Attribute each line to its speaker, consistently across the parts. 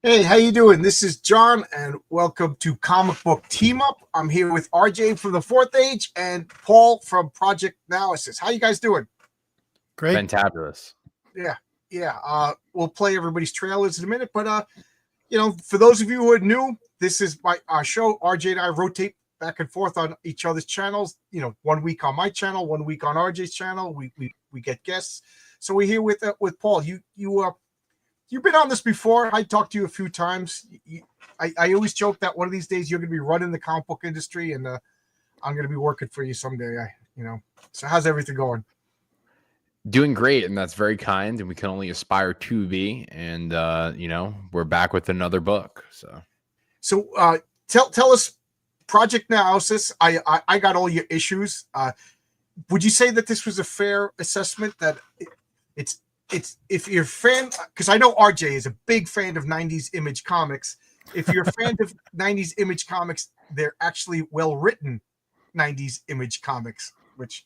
Speaker 1: Hey, how you doing? This is John, and welcome to Comic Book Team Up. I'm here with RJ from the Fourth Age and Paul from Project Naosis. How you guys doing?
Speaker 2: Great.
Speaker 3: Fantabulous.
Speaker 1: Yeah, yeah. We'll play everybody's trailers in a minute, but for those of you who are new, this is our show. RJ and I rotate back and forth on each other's channels. 1 week on my channel, 1 week on RJ's channel. We get guests, so we're here with Paul. You've been on this before. I talked to you a few times. I always joke that one of these days you're going to be running the comic book industry, and I'm going to be working for you someday. So how's everything going?
Speaker 3: Doing great, and that's very kind, and we can only aspire to be. And we're back with another book.
Speaker 1: So tell us, Project Naosis. I got all your issues. Would you say that this was a fair assessment? That it's if you're a fan, because I know RJ is a big fan of 90s Image comics. If you're a fan of 90s Image comics, they're actually well-written 90s Image comics, which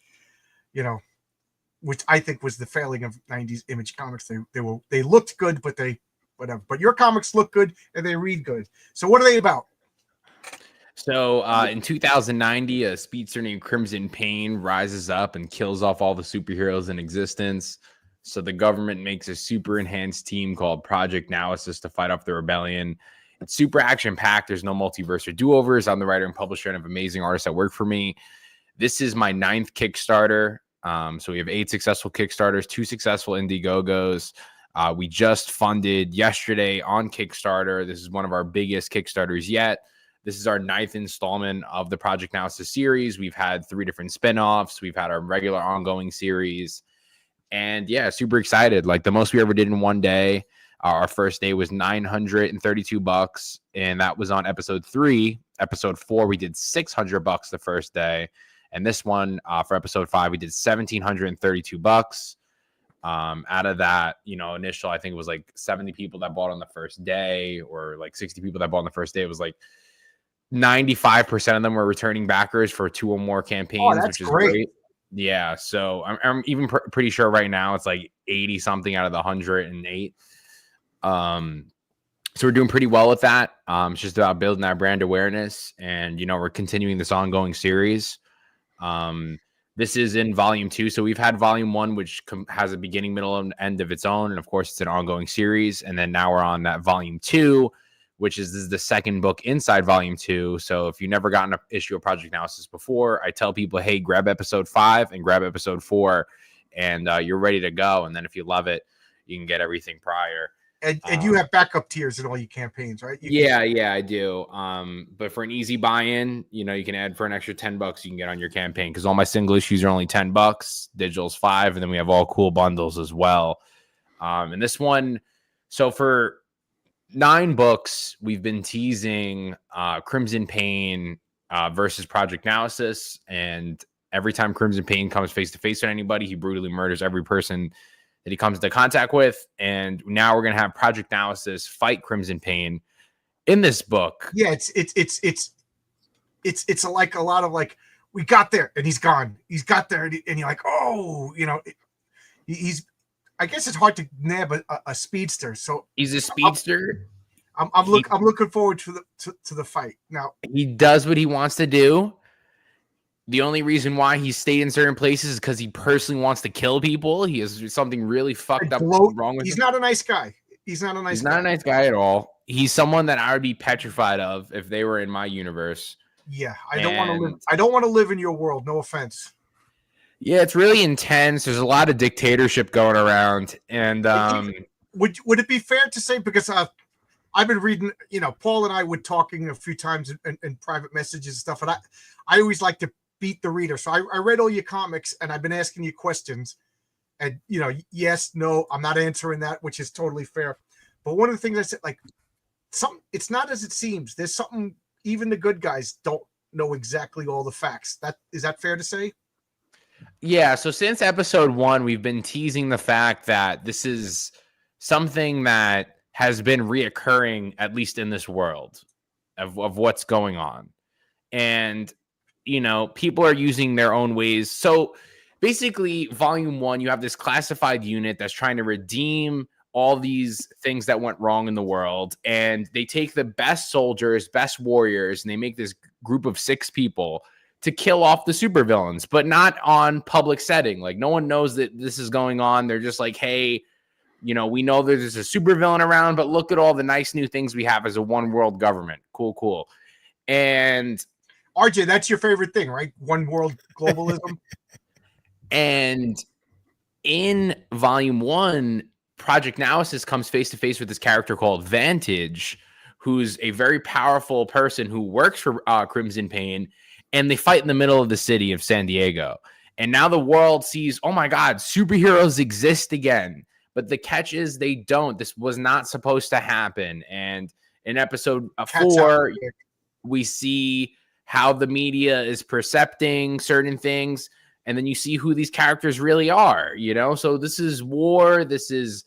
Speaker 1: I think was the failing of 90s Image comics. They looked good, but whatever. But your comics look good and they read good. So what are they about?
Speaker 3: So in 2090, a speedster named Crimson Pain rises up and kills off all the superheroes in existence. So the government makes a super enhanced team called Project Naosis to fight off the rebellion. It's super action-packed. There's no multiverse or do-overs. I'm the writer and publisher and have amazing artists that work for me. This is my 9th Kickstarter. So we have 8 successful Kickstarters, 2 successful Indiegogos. We just funded yesterday on Kickstarter. This is one of our biggest Kickstarters yet. This is our 9th installment of the Project Naosis series. We've had 3 different spinoffs. We've had our regular ongoing series. And yeah, super excited. Like the most we ever did in one day. Our first day was $932, and that was on episode 3. Episode 4, we did $600 the first day, and this one for episode 5, we did $1,732. Out of that, initial, I think it was like 70 people that bought on the first day, or like 60 people that bought on the first day. It was like 95% of them were returning backers for 2 or more campaigns, which is great. Yeah, so I'm even pretty sure right now it's like 80 something out of the 108. So we're doing pretty well with that. It's just about building our brand awareness, and we're continuing this ongoing series. This is in volume 2, so we've had volume 1, which has a beginning, middle, and end of its own, and of course it's an ongoing series. And then now we're on that volume 2, which is the second book inside volume 2. So if you never gotten an issue of Project Naosis before, I tell people, hey, grab episode 5 and grab episode 4, and you're ready to go. And then if you love it, you can get everything prior.
Speaker 1: And you have backup tiers in all your campaigns, right?
Speaker 3: Yeah, I do. But for an easy buy-in, you can add for an extra $10 you can get on your campaign, because all my single issues are only $10, digital's $5, and then we have all cool bundles as well. And this one, so for 9 books, we've been teasing Crimson Pain versus Project Naosis, and every time Crimson Pain comes face to face with anybody, he brutally murders every person that he comes into contact with. And now we're gonna have Project Naosis fight Crimson Pain in this book.
Speaker 1: Yeah, it's like a lot of like, we got there and he's gone. He's got there and you're like, oh, he's. I guess it's hard to nab a speedster. So
Speaker 3: he's a speedster.
Speaker 1: I'm looking forward to the fight. Now
Speaker 3: he does what he wants to do. The only reason why he stayed in certain places is because he personally wants to kill people. He has something really fucked up wrong with him.
Speaker 1: He's not a nice guy. He's not a nice guy
Speaker 3: at all. He's someone that I would be petrified of if they were in my universe.
Speaker 1: Yeah, I don't want to live in your world. No offense.
Speaker 3: Yeah, it's really intense. There's a lot of dictatorship going around, and
Speaker 1: would it be fair to say, because I've been reading, Paul and I were talking a few times in private messages and stuff, and I always like to beat the reader. So I read all your comics, and I've been asking you questions, and yes, no, I'm not answering that, which is totally fair. But one of the things I said, like, it's not as it seems. There's something even the good guys don't know exactly all the facts. Is that fair to say?
Speaker 3: Yeah, so since episode 1, we've been teasing the fact that this is something that has been reoccurring, at least in this world, of what's going on. And, people are using their own ways. So basically, volume 1, you have this classified unit that's trying to redeem all these things that went wrong in the world, and they take the best soldiers, best warriors, and they make this group of 6 people to kill off the supervillains, but not on public setting. Like, no one knows that this is going on. They're just like, hey, you know, we know there's a supervillain around, but look at all the nice new things we have as a one world government. Cool. And
Speaker 1: RJ, that's your favorite thing, right? One world globalism.
Speaker 3: And in volume 1, Project Naosis comes face to face with this character called Vantage, who's a very powerful person who works for Crimson Pain, and they fight in the middle of the city of San Diego. And now the world sees, oh my God, superheroes exist again. But the catch is they don't. This was not supposed to happen. And in episode 4, we see how the media is percepting certain things. And then you see who these characters really are, you know? So this is war. There's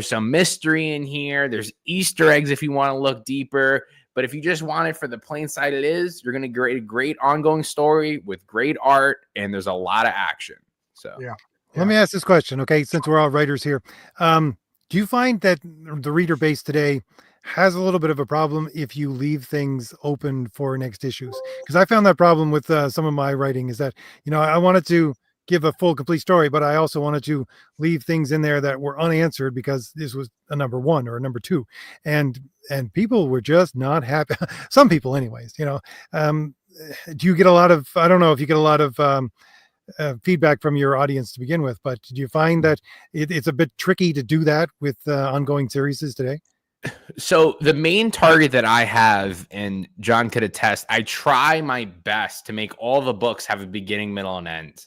Speaker 3: some mystery in here. There's Easter eggs if you want to look deeper. But if you just want it for the plain sight it is, you're going to get a great ongoing story with great art, and there's a lot of action. So
Speaker 2: yeah. Let me ask this question, okay? Since we're all writers here, do you find that the reader base today has a little bit of a problem if you leave things open for next issues? Because I found that problem with some of my writing is that, you know, I wanted to give a full complete story, but I also wanted to leave things in there that were unanswered because this was a number 1 or a number 2, and people were just not happy. Some people anyways, you know. Do you get a lot of, I don't know if you get a lot of feedback from your audience to begin with, but do you find that it's a bit tricky to do that with ongoing series today?
Speaker 3: So the main target that I have, and John could attest, I try my best to make all the books have a beginning, middle, and end,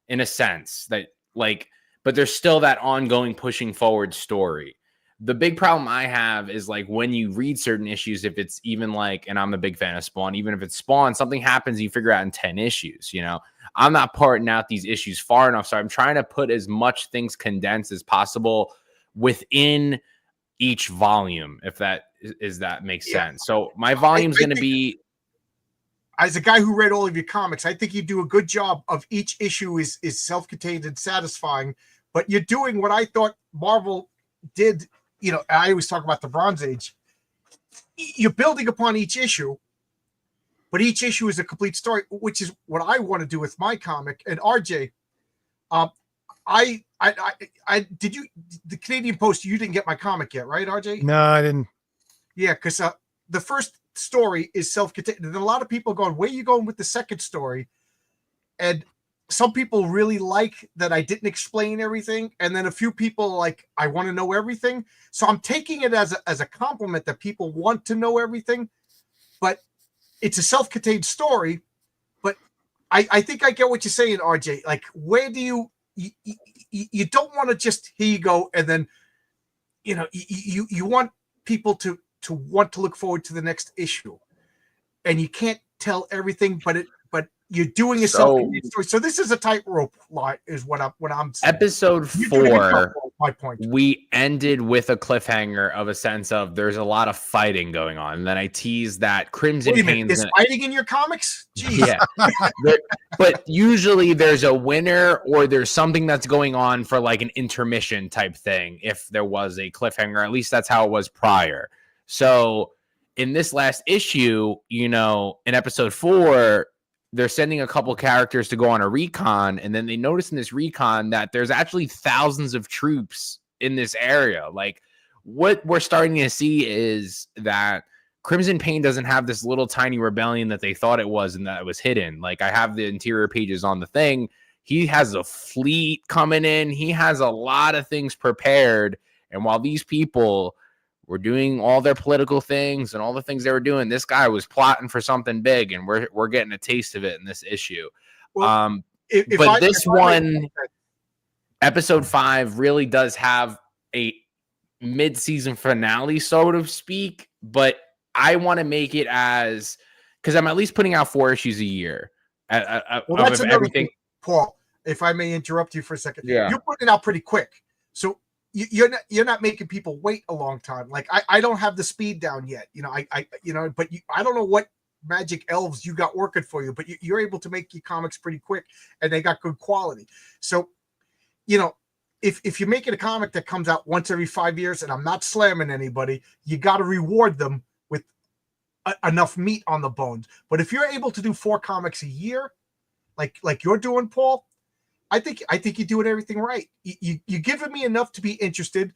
Speaker 3: in a sense that, like, but there's still that ongoing pushing forward story. The big problem I have is, like, when you read certain issues, if it's even like, and I'm a big fan of Spawn, even if it's Spawn, something happens, you figure out in 10 issues, you know, I'm not parting out these issues far enough. So I'm trying to put as much things condensed as possible within each volume, if that makes sense. So my volume's going to be,
Speaker 1: as a guy who read all of your comics, I think you do a good job of each issue is self-contained and satisfying, but you're doing what I thought Marvel did. You know, I always talk about the Bronze Age. You're building upon each issue, but each issue is a complete story, which is what I want to do with my comic. And RJ, I did you, the Canadian Post, you didn't get my comic yet, right, RJ?
Speaker 2: No, I didn't.
Speaker 1: Yeah, because the first story is self-contained. And a lot of people are going, where are you going with the second story? And some people really like that I didn't explain everything. And then a few people like, I want to know everything. So I'm taking it as a compliment that people want to know everything. But it's a self-contained story. But I think I get what you're saying, RJ. Like, where do you don't want to just, here you go, and then, you know, you want people to want to look forward to the next issue, and you can't tell everything, but you're doing a self-contained story. So this is a tightrope line, is what I'm saying.
Speaker 3: Episode 4,
Speaker 1: my point.
Speaker 3: We ended with a cliffhanger of a sense of there's a lot of fighting going on, and then I teased that Crimson Pain.
Speaker 1: There's fighting in your comics? Jeez.
Speaker 3: Yeah. But usually there's a winner or there's something that's going on for like an intermission type thing. If there was a cliffhanger, at least that's how it was prior. So in this last issue, you know, in episode 4, they're sending a couple characters to go on a recon, and then they notice in this recon that there's actually thousands of troops in this area. Like, what we're starting to see is that Crimson Pain doesn't have this little tiny rebellion that they thought it was and that it was hidden. Like, I have the interior pages on the thing. He has a fleet coming in. He has a lot of things prepared. And while these people were doing all their political things and all the things they were doing, this guy was plotting for something big, and we're getting a taste of it in this issue. Well, episode 5 really does have a mid-season finale, so to speak, but I want to make it as, because I'm at least putting out 4 issues a year.
Speaker 1: Well, that's everything. Thing, Paul, if I may interrupt you for a second.
Speaker 3: Yeah.
Speaker 1: You're putting it out pretty quick. So you're not making people wait a long time. Like I don't have the speed down yet, you know. But I don't know what magic elves you got working for you, but you're able to make your comics pretty quick, and they got good quality. So, you know, if you're making a comic that comes out once every 5 years, and I'm not slamming anybody, you got to reward them with enough meat on the bones. But if you're able to do 4 comics a year, like you're doing, Paul, I think you're doing everything right. You're giving me enough to be interested,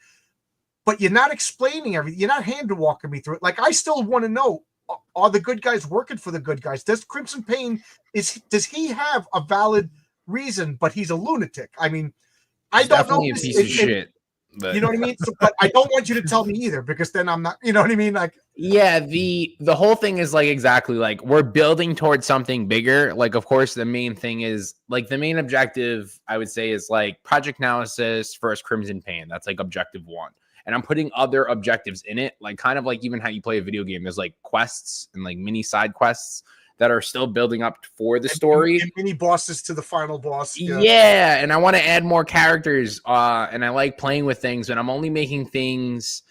Speaker 1: but you're not explaining everything. You're not hand walking me through it. Like, I still want to know, are the good guys working for the good guys? Does Crimson Pain, does he have a valid reason, but he's a lunatic? I mean, I don't know.
Speaker 3: Definitely a piece of shit. But...
Speaker 1: You know what I mean? So, but I don't want you to tell me either, because then I'm not, you know what I mean? Like,
Speaker 3: yeah, the whole thing is like, exactly, like, we're building towards something bigger. Like, of course, the main thing is, like, the main objective, I would say, is like Project Naosis versus Crimson Pain. That's like objective 1. And I'm putting other objectives in it, like kind of like even how you play a video game. There's like quests and like mini side quests that are still building up for the story.
Speaker 1: And mini bosses to the final boss.
Speaker 3: Yeah, and I want to add more characters. And I like playing with things, and I'm only making things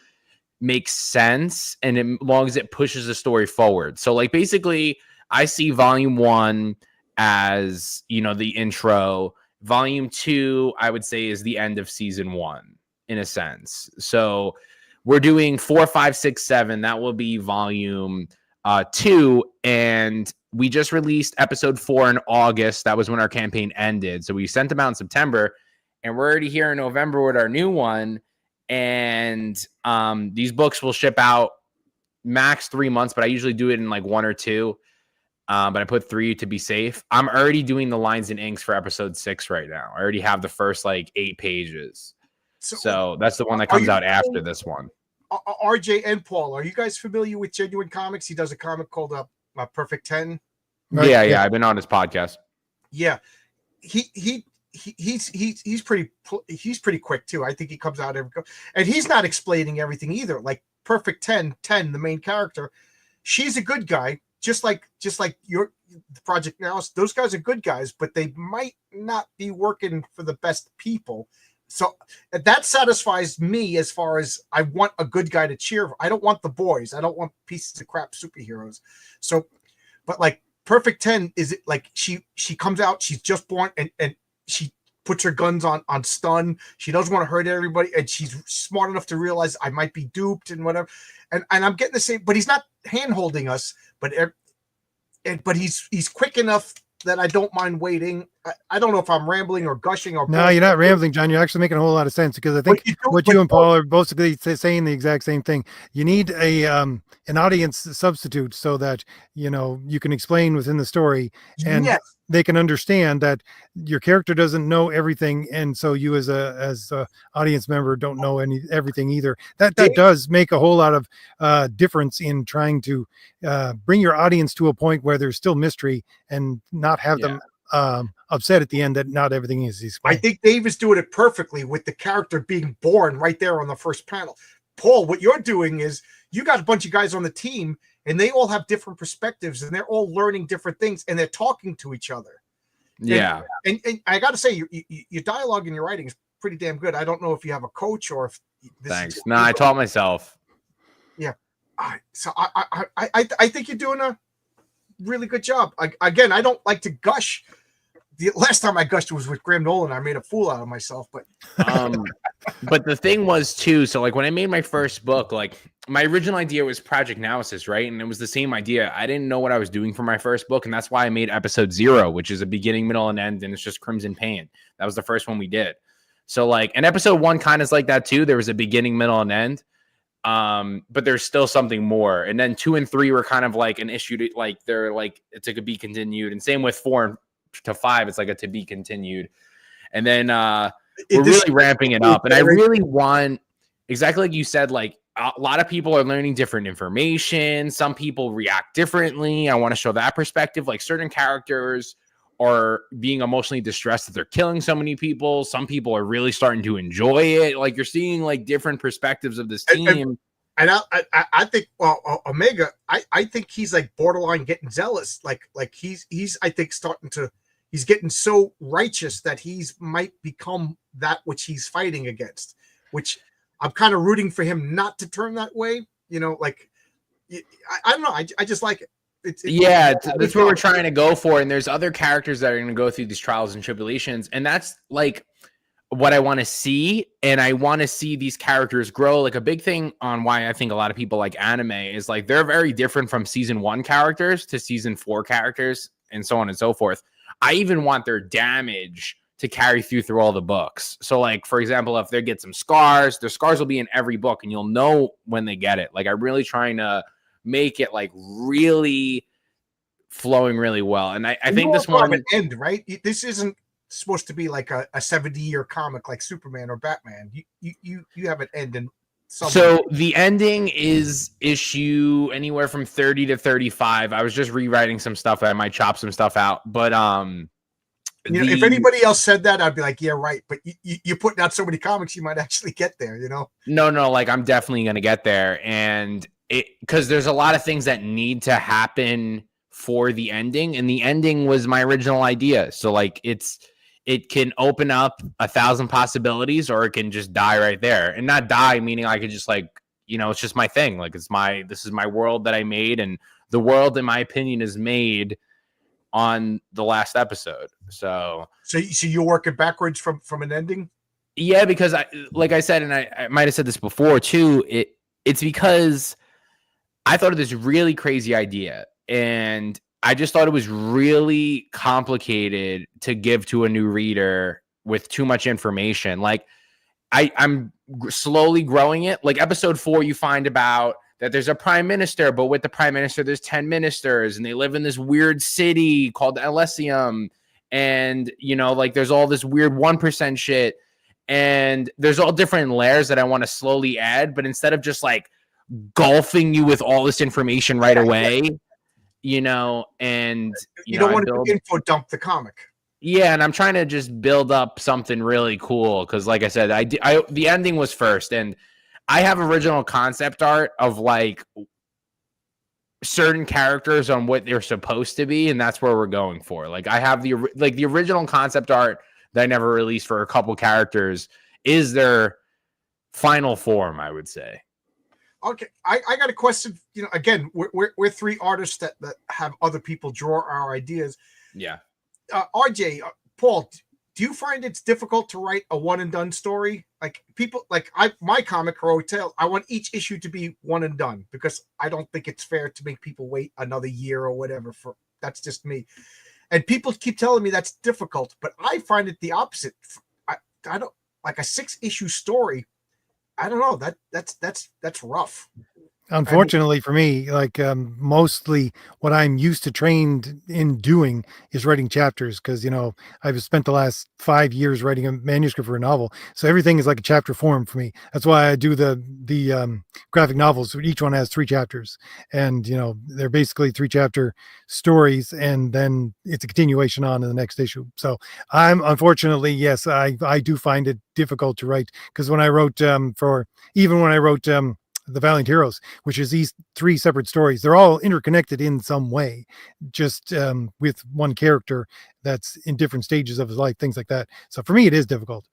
Speaker 3: make sense, and as long as it pushes the story forward. So like basically, I see volume 1 as, you know, the intro. Volume 2, I would say, is the end of season 1. In a sense. So we're doing 4, 5, 6, 7. That will be volume 2. And we just released episode 4 in August. That was when our campaign ended. So we sent them out in September, and we're already here in November with our new one. And these books will ship out max 3 months, but I usually do it in like 1 or 2. But I put 3 to be safe. I'm already doing the lines and inks for episode 6 right now. I already have the first like 8 pages. So that's the one that comes out after this one.
Speaker 1: RJ and Paul, are you guys familiar with Genuine Comics? He does a comic called Perfect 10.
Speaker 3: Right? Yeah. I've been on his podcast.
Speaker 1: Yeah, he's pretty quick too. I think he comes out and he's not explaining everything either. Like Perfect 10, the main character, she's a good guy, just like your Project Now. Those guys are good guys, but they might not be working for the best people. So that satisfies me as far as I want a good guy to cheer for. I don't want the boys. I don't want pieces of crap superheroes. So, but like Perfect 10, is it like she comes out, she's just born, and she puts her guns on stun. She doesn't want to hurt everybody, and she's smart enough to realize I might be duped and whatever. And I'm getting the same, but he's not hand holding us, but he's quick enough that I don't mind waiting. I don't know if I'm rambling or gushing or.
Speaker 2: No, you're not rambling, John. You're actually making a whole lot of sense, because I think what you and Paul are basically saying the exact same thing. You need an audience substitute so that, you know, you can explain within the story, and they can understand that your character doesn't know everything, and so you as a audience member don't know everything either. That does make a whole lot of difference in trying to bring your audience to a point where there's still mystery and not have them upset at the end that not everything is explained.
Speaker 1: I think Dave is doing it perfectly with the character being born right there on the first panel. Paul, what you're doing is you got a bunch of guys on the team, and they all have different perspectives, and they're all learning different things, and they're talking to each other.
Speaker 3: Yeah.
Speaker 1: And I got to say, your dialogue and your writing is pretty damn good. I don't know if you have a coach or if
Speaker 3: Thanks. No, I taught myself.
Speaker 1: Yeah. So I think you're doing a really good job. Again, I don't like to gush. The last time I gushed was with Graham Nolan. I made a fool out of myself, but
Speaker 3: the thing was too, so like when I made my first book, like my original idea was Project Naosis, right? And it was the same idea. I didn't know what I was doing for my first book, and that's why I made episode 0, which is a beginning, middle, and end, and it's just Crimson Pain. That was the first one we did. So like, and episode 1 kind of is like that too. There was a beginning, middle, and end. But there's still something more. And then 2 and 3 were kind of like an issue to, like, they're like, it's a to be continued. And same with 4 to 5, it's like a to be continued. And then we're really ramping it up. And I really want, exactly like you said, like a lot of people are learning different information. Some people react differently. I want to show that perspective. Like certain characters are being emotionally distressed that they're killing so many people. Some people are really starting to enjoy it. Like you're seeing like different perspectives of this team.
Speaker 1: And I think, well, Omega, I think he's like borderline getting zealous. Like he's I think he's getting so righteous that he's might become that which he's fighting against, which I'm kind of rooting for him not to turn that way. You know, like, I don't know. I just like it.
Speaker 3: That's what we're trying to go for. And there's other characters that are going to go through these trials and tribulations. And that's like, what I want to see, and I want to see these characters grow. Like a big thing on why I think a lot of people like anime is like they're very different from season 1 characters to season 4 characters and so on and so forth. I even want their damage to carry through all the books. So like, for example, if they get some scars, their scars will be in every book and you'll know when they get it. Like I'm really trying to make it like really flowing really well. And I think this one
Speaker 1: an end, right? This isn't supposed to be like a 70-year comic like Superman or Batman. You have an end in somewhere.
Speaker 3: So the ending is issue anywhere from 30 to 35. I was just rewriting some stuff. I might chop some stuff out, but
Speaker 1: if anybody else said that, I'd be like, yeah, right. But you're putting out so many comics, you might actually get there, you know?
Speaker 3: No, like I'm definitely going to get there. And because there's a lot of things that need to happen for the ending, and the ending was my original idea. So like it can open up 1,000 possibilities, or it can just die right there. And not die meaning I could just like, you know, it's just my thing. Like this is my world that I made, and the world, in my opinion, is made on the last episode. So
Speaker 1: you're working backwards from an ending?
Speaker 3: Yeah, because like I said, and I might have said this before too, it's because I thought of this really crazy idea, and I just thought it was really complicated to give to a new reader with too much information. Like I'm slowly growing it. Like episode 4, you find about that there's a prime minister, but with the prime minister, there's 10 ministers, and they live in this weird city called Elysium. And, you know, like there's all this weird 1% shit, and there's all different layers that I want to slowly add. But instead of just like golfing you with all this information right away, you know, and
Speaker 1: you don't want to info dump the comic.
Speaker 3: Yeah, and I'm trying to just build up something really cool because, like I said, the ending was first, and I have original concept art of like certain characters on what they're supposed to be, and that's where we're going for. Like I have the original concept art that I never released for a couple characters is their final form, I would say.
Speaker 1: Okay, I got a question. You know, again, we're 3 artists that have other people draw our ideas.
Speaker 3: Yeah.
Speaker 1: RJ, Paul, do you find it's difficult to write a one and done story? Like people, like my comic Heroic Tale, I want each issue to be one and done because I don't think it's fair to make people wait another year or whatever. That's just me. And people keep telling me that's difficult, but I find it the opposite. I don't like a 6-issue story. I don't know, that's rough.
Speaker 2: Unfortunately for me, like mostly what I'm used to trained in doing is writing chapters because, you know, I've spent the last 5 years writing a manuscript for a novel. So everything is like a chapter form for me. That's why I do the graphic novels. Each one has 3 chapters, and, you know, they're basically 3-chapter stories, and then it's a continuation on to the next issue. So I'm unfortunately, yes, I do find it difficult to write because when I wrote The Valiant Heroes, which is these 3 separate stories, they're all interconnected in some way, just with one character that's in different stages of his life, things like that. So for me, it is difficult.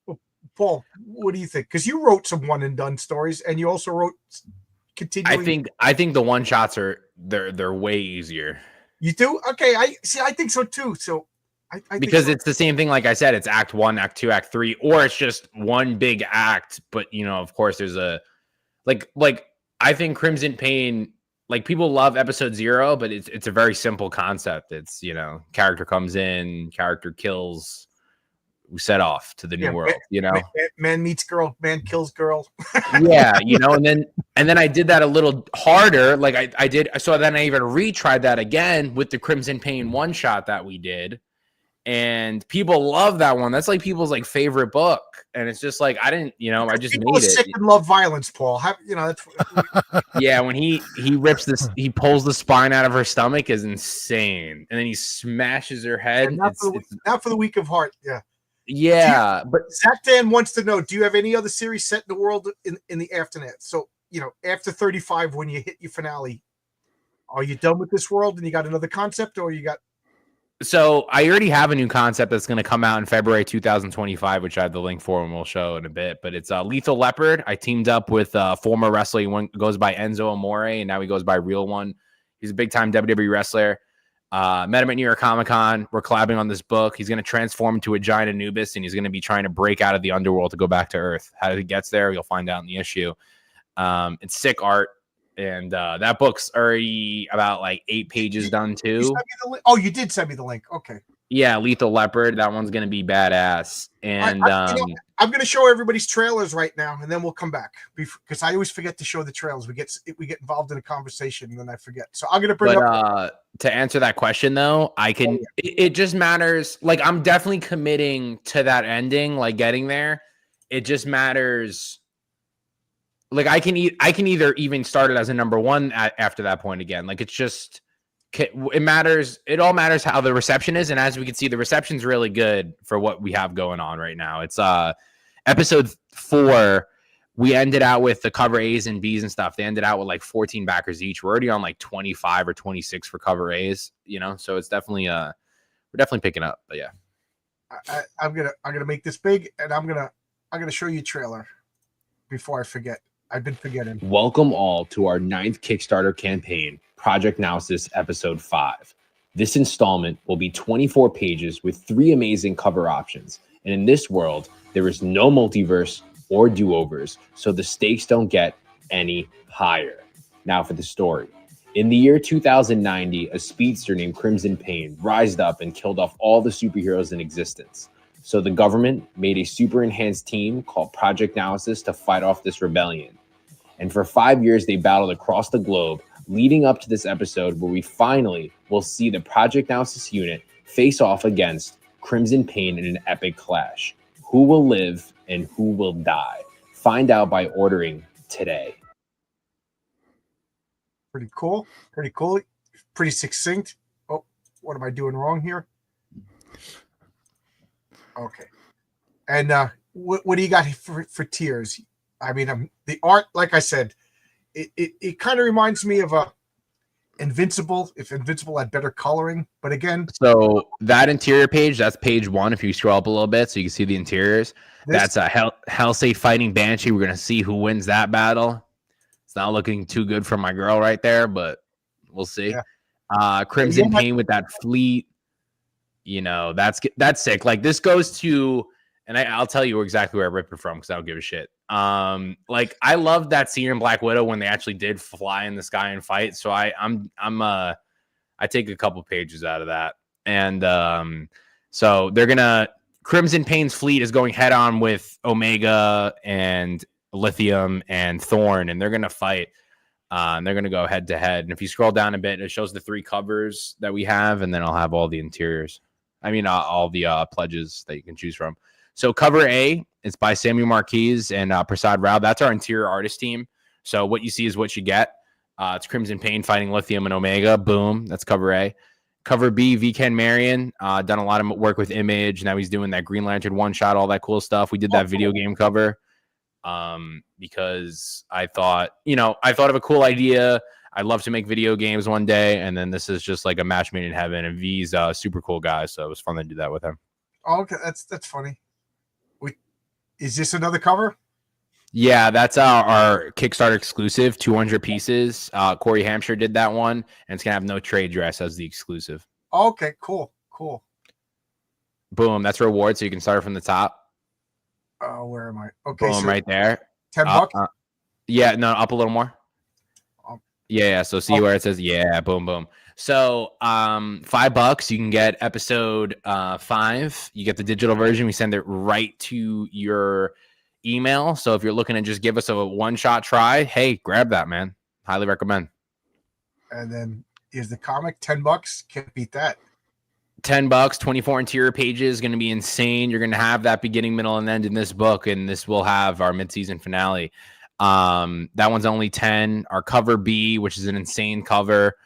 Speaker 1: Well, Paul, what do you think? Because you wrote some one and done stories, and you also wrote continuing.
Speaker 3: I think the one shots they're way easier.
Speaker 1: You do? Okay, I think so too. So I
Speaker 3: because it's the same thing. Like I said, it's act 1, act 2, act 3, or it's just one big act. But, you know, of course, there's a like I think Crimson Pain, like people love episode 0, but it's a very simple concept. It's, you know, character comes in, character kills, we set off to the new world. You know,
Speaker 1: man meets girl, man kills girl.
Speaker 3: Yeah, you know, and then I did that a little harder. Like I did. So then I even retried that again with the Crimson Pain one shot that we did. And people love that one. That's like people's like favorite book. And it's just like, I didn't, you know, I just
Speaker 1: people
Speaker 3: made
Speaker 1: are
Speaker 3: it.
Speaker 1: Sick and love violence, Paul. You know, that's
Speaker 3: yeah. When he rips this, he pulls the spine out of her stomach is insane. And then he smashes her head.
Speaker 1: Not for the weak of heart. Yeah.
Speaker 3: Yeah. But
Speaker 1: Zach Dan wants to know, do you have any other series set in the world in the aftermath? So, you know, after 35, when you hit your finale, are you done with this world and you got another concept, or you got?
Speaker 3: So I already have a new concept that's going to come out in February 2025, which I have the link for and we'll show in a bit. But it's Lethal Leopard. I teamed up with a former wrestler. He goes by Enzo Amore, and now he goes by Real One. He's a big-time WWE wrestler. Met him at New York Comic Con. We're collabing on this book. He's going to transform into a giant Anubis, and he's going to be trying to break out of the underworld to go back to Earth. How he gets there, you'll find out in the issue. It's sick art, and that book's already about like 8 pages done too.
Speaker 1: You sent me the link? Oh, you did send me the link. Okay.
Speaker 3: Yeah, Lethal Leopard. That one's going to be badass. And
Speaker 1: I'm going to show everybody's trailers right now, and then we'll come back because I always forget to show the trailers. We get involved in a conversation, and then I forget. So I'm going to bring up.
Speaker 3: To answer that question, though, I can. Oh, yeah. It just matters. Like, I'm definitely committing to that ending, like getting there. It just matters. Like, I can either even start it as a number 1 after that point again. Like, it's just. It matters. It all matters how the reception is, and as we can see, the reception's really good for what we have going on right now. It's episode 4. We ended out with the cover A's and B's and stuff. They ended out with like 14 backers each. We're already on like 25 or 26 for cover A's. You know, so it's definitely we're definitely picking up. But yeah,
Speaker 1: I'm gonna make this big, and I'm gonna show you a trailer before I forget. I've been forgetting.
Speaker 3: Welcome all to our 9th Kickstarter campaign, Project Naosis Episode 5. This installment will be 24 pages with 3 amazing cover options. And in this world, there is no multiverse or do-overs, so the stakes don't get any higher. Now for the story. In the year 2090, a speedster named Crimson Pain rised up and killed off all the superheroes in existence. So the government made a super enhanced team called Project Naosis to fight off this rebellion. And for 5 years, they battled across the globe, leading up to this episode where we finally will see the Project Naosis unit face off against Crimson Pain in an epic clash. Who will live and who will die? Find out by ordering today.
Speaker 1: Pretty cool. Pretty succinct. Oh, what am I doing wrong here? Okay. And what do you got for tiers? I mean, the art, like I said, it kind of reminds me of Invincible, if Invincible had better coloring. But again,
Speaker 3: so that interior page, that's page 1. If you scroll up a little bit, so you can see the interiors. That's a Hellsafe fighting Banshee. We're gonna see who wins that battle. It's not looking too good for my girl right there, but we'll see. Yeah. Crimson Pain with that fleet. You know, that's sick. Like, this goes to, and I'll tell you exactly where I ripped it from because I don't give a shit. Like, I love that scene in Black Widow when they actually did fly in the sky and fight. So I take a couple pages out of that. And so they're gonna Crimson Pain's fleet is going head on with Omega and Lithium and Thorn, and they're gonna fight. And they're gonna go head to head. And if you scroll down a bit, it shows the 3 covers that we have, and then I'll have all the interiors. I mean, all the pledges that you can choose from. So cover A, it's by Samuel Marquez and Prasad Rao. That's our interior artist team. So what you see is what you get. It's Crimson Pain fighting Lithium and Omega. Boom. That's cover A. Cover B, VKen Marion. Done a lot of work with Image. Now he's doing that Green Lantern one-shot, all that cool stuff. We did that video game cover because I thought of a cool idea. I'd love to make video games one day, and then this is just like a match made in heaven. And V's a super cool guy, so it was fun to do that with him.
Speaker 1: Oh, okay, that's funny. Is this another cover?
Speaker 3: Yeah, that's our Kickstarter exclusive, 200 pieces. Corey Hampshire did that one, and it's gonna have no trade dress as the exclusive.
Speaker 1: Okay, cool.
Speaker 3: Boom, that's reward, so you can start from the top.
Speaker 1: Oh, where am I? Okay,
Speaker 3: boom,
Speaker 1: so
Speaker 3: right there.
Speaker 1: $10.
Speaker 3: Yeah, no, up a little more. Yeah, so see where it says, yeah, boom. So $5, you can get episode 5. You get the digital version. We send it right to your email. So if you're looking to just give us a one-shot try, hey, grab that, man. Highly recommend.
Speaker 1: And then is the comic $10? Can't beat that.
Speaker 3: $10, 24 interior pages, going to be insane. You're going to have that beginning, middle, and end in this book, and this will have our mid-season finale. That one's only 10. Our cover B, which is an insane cover,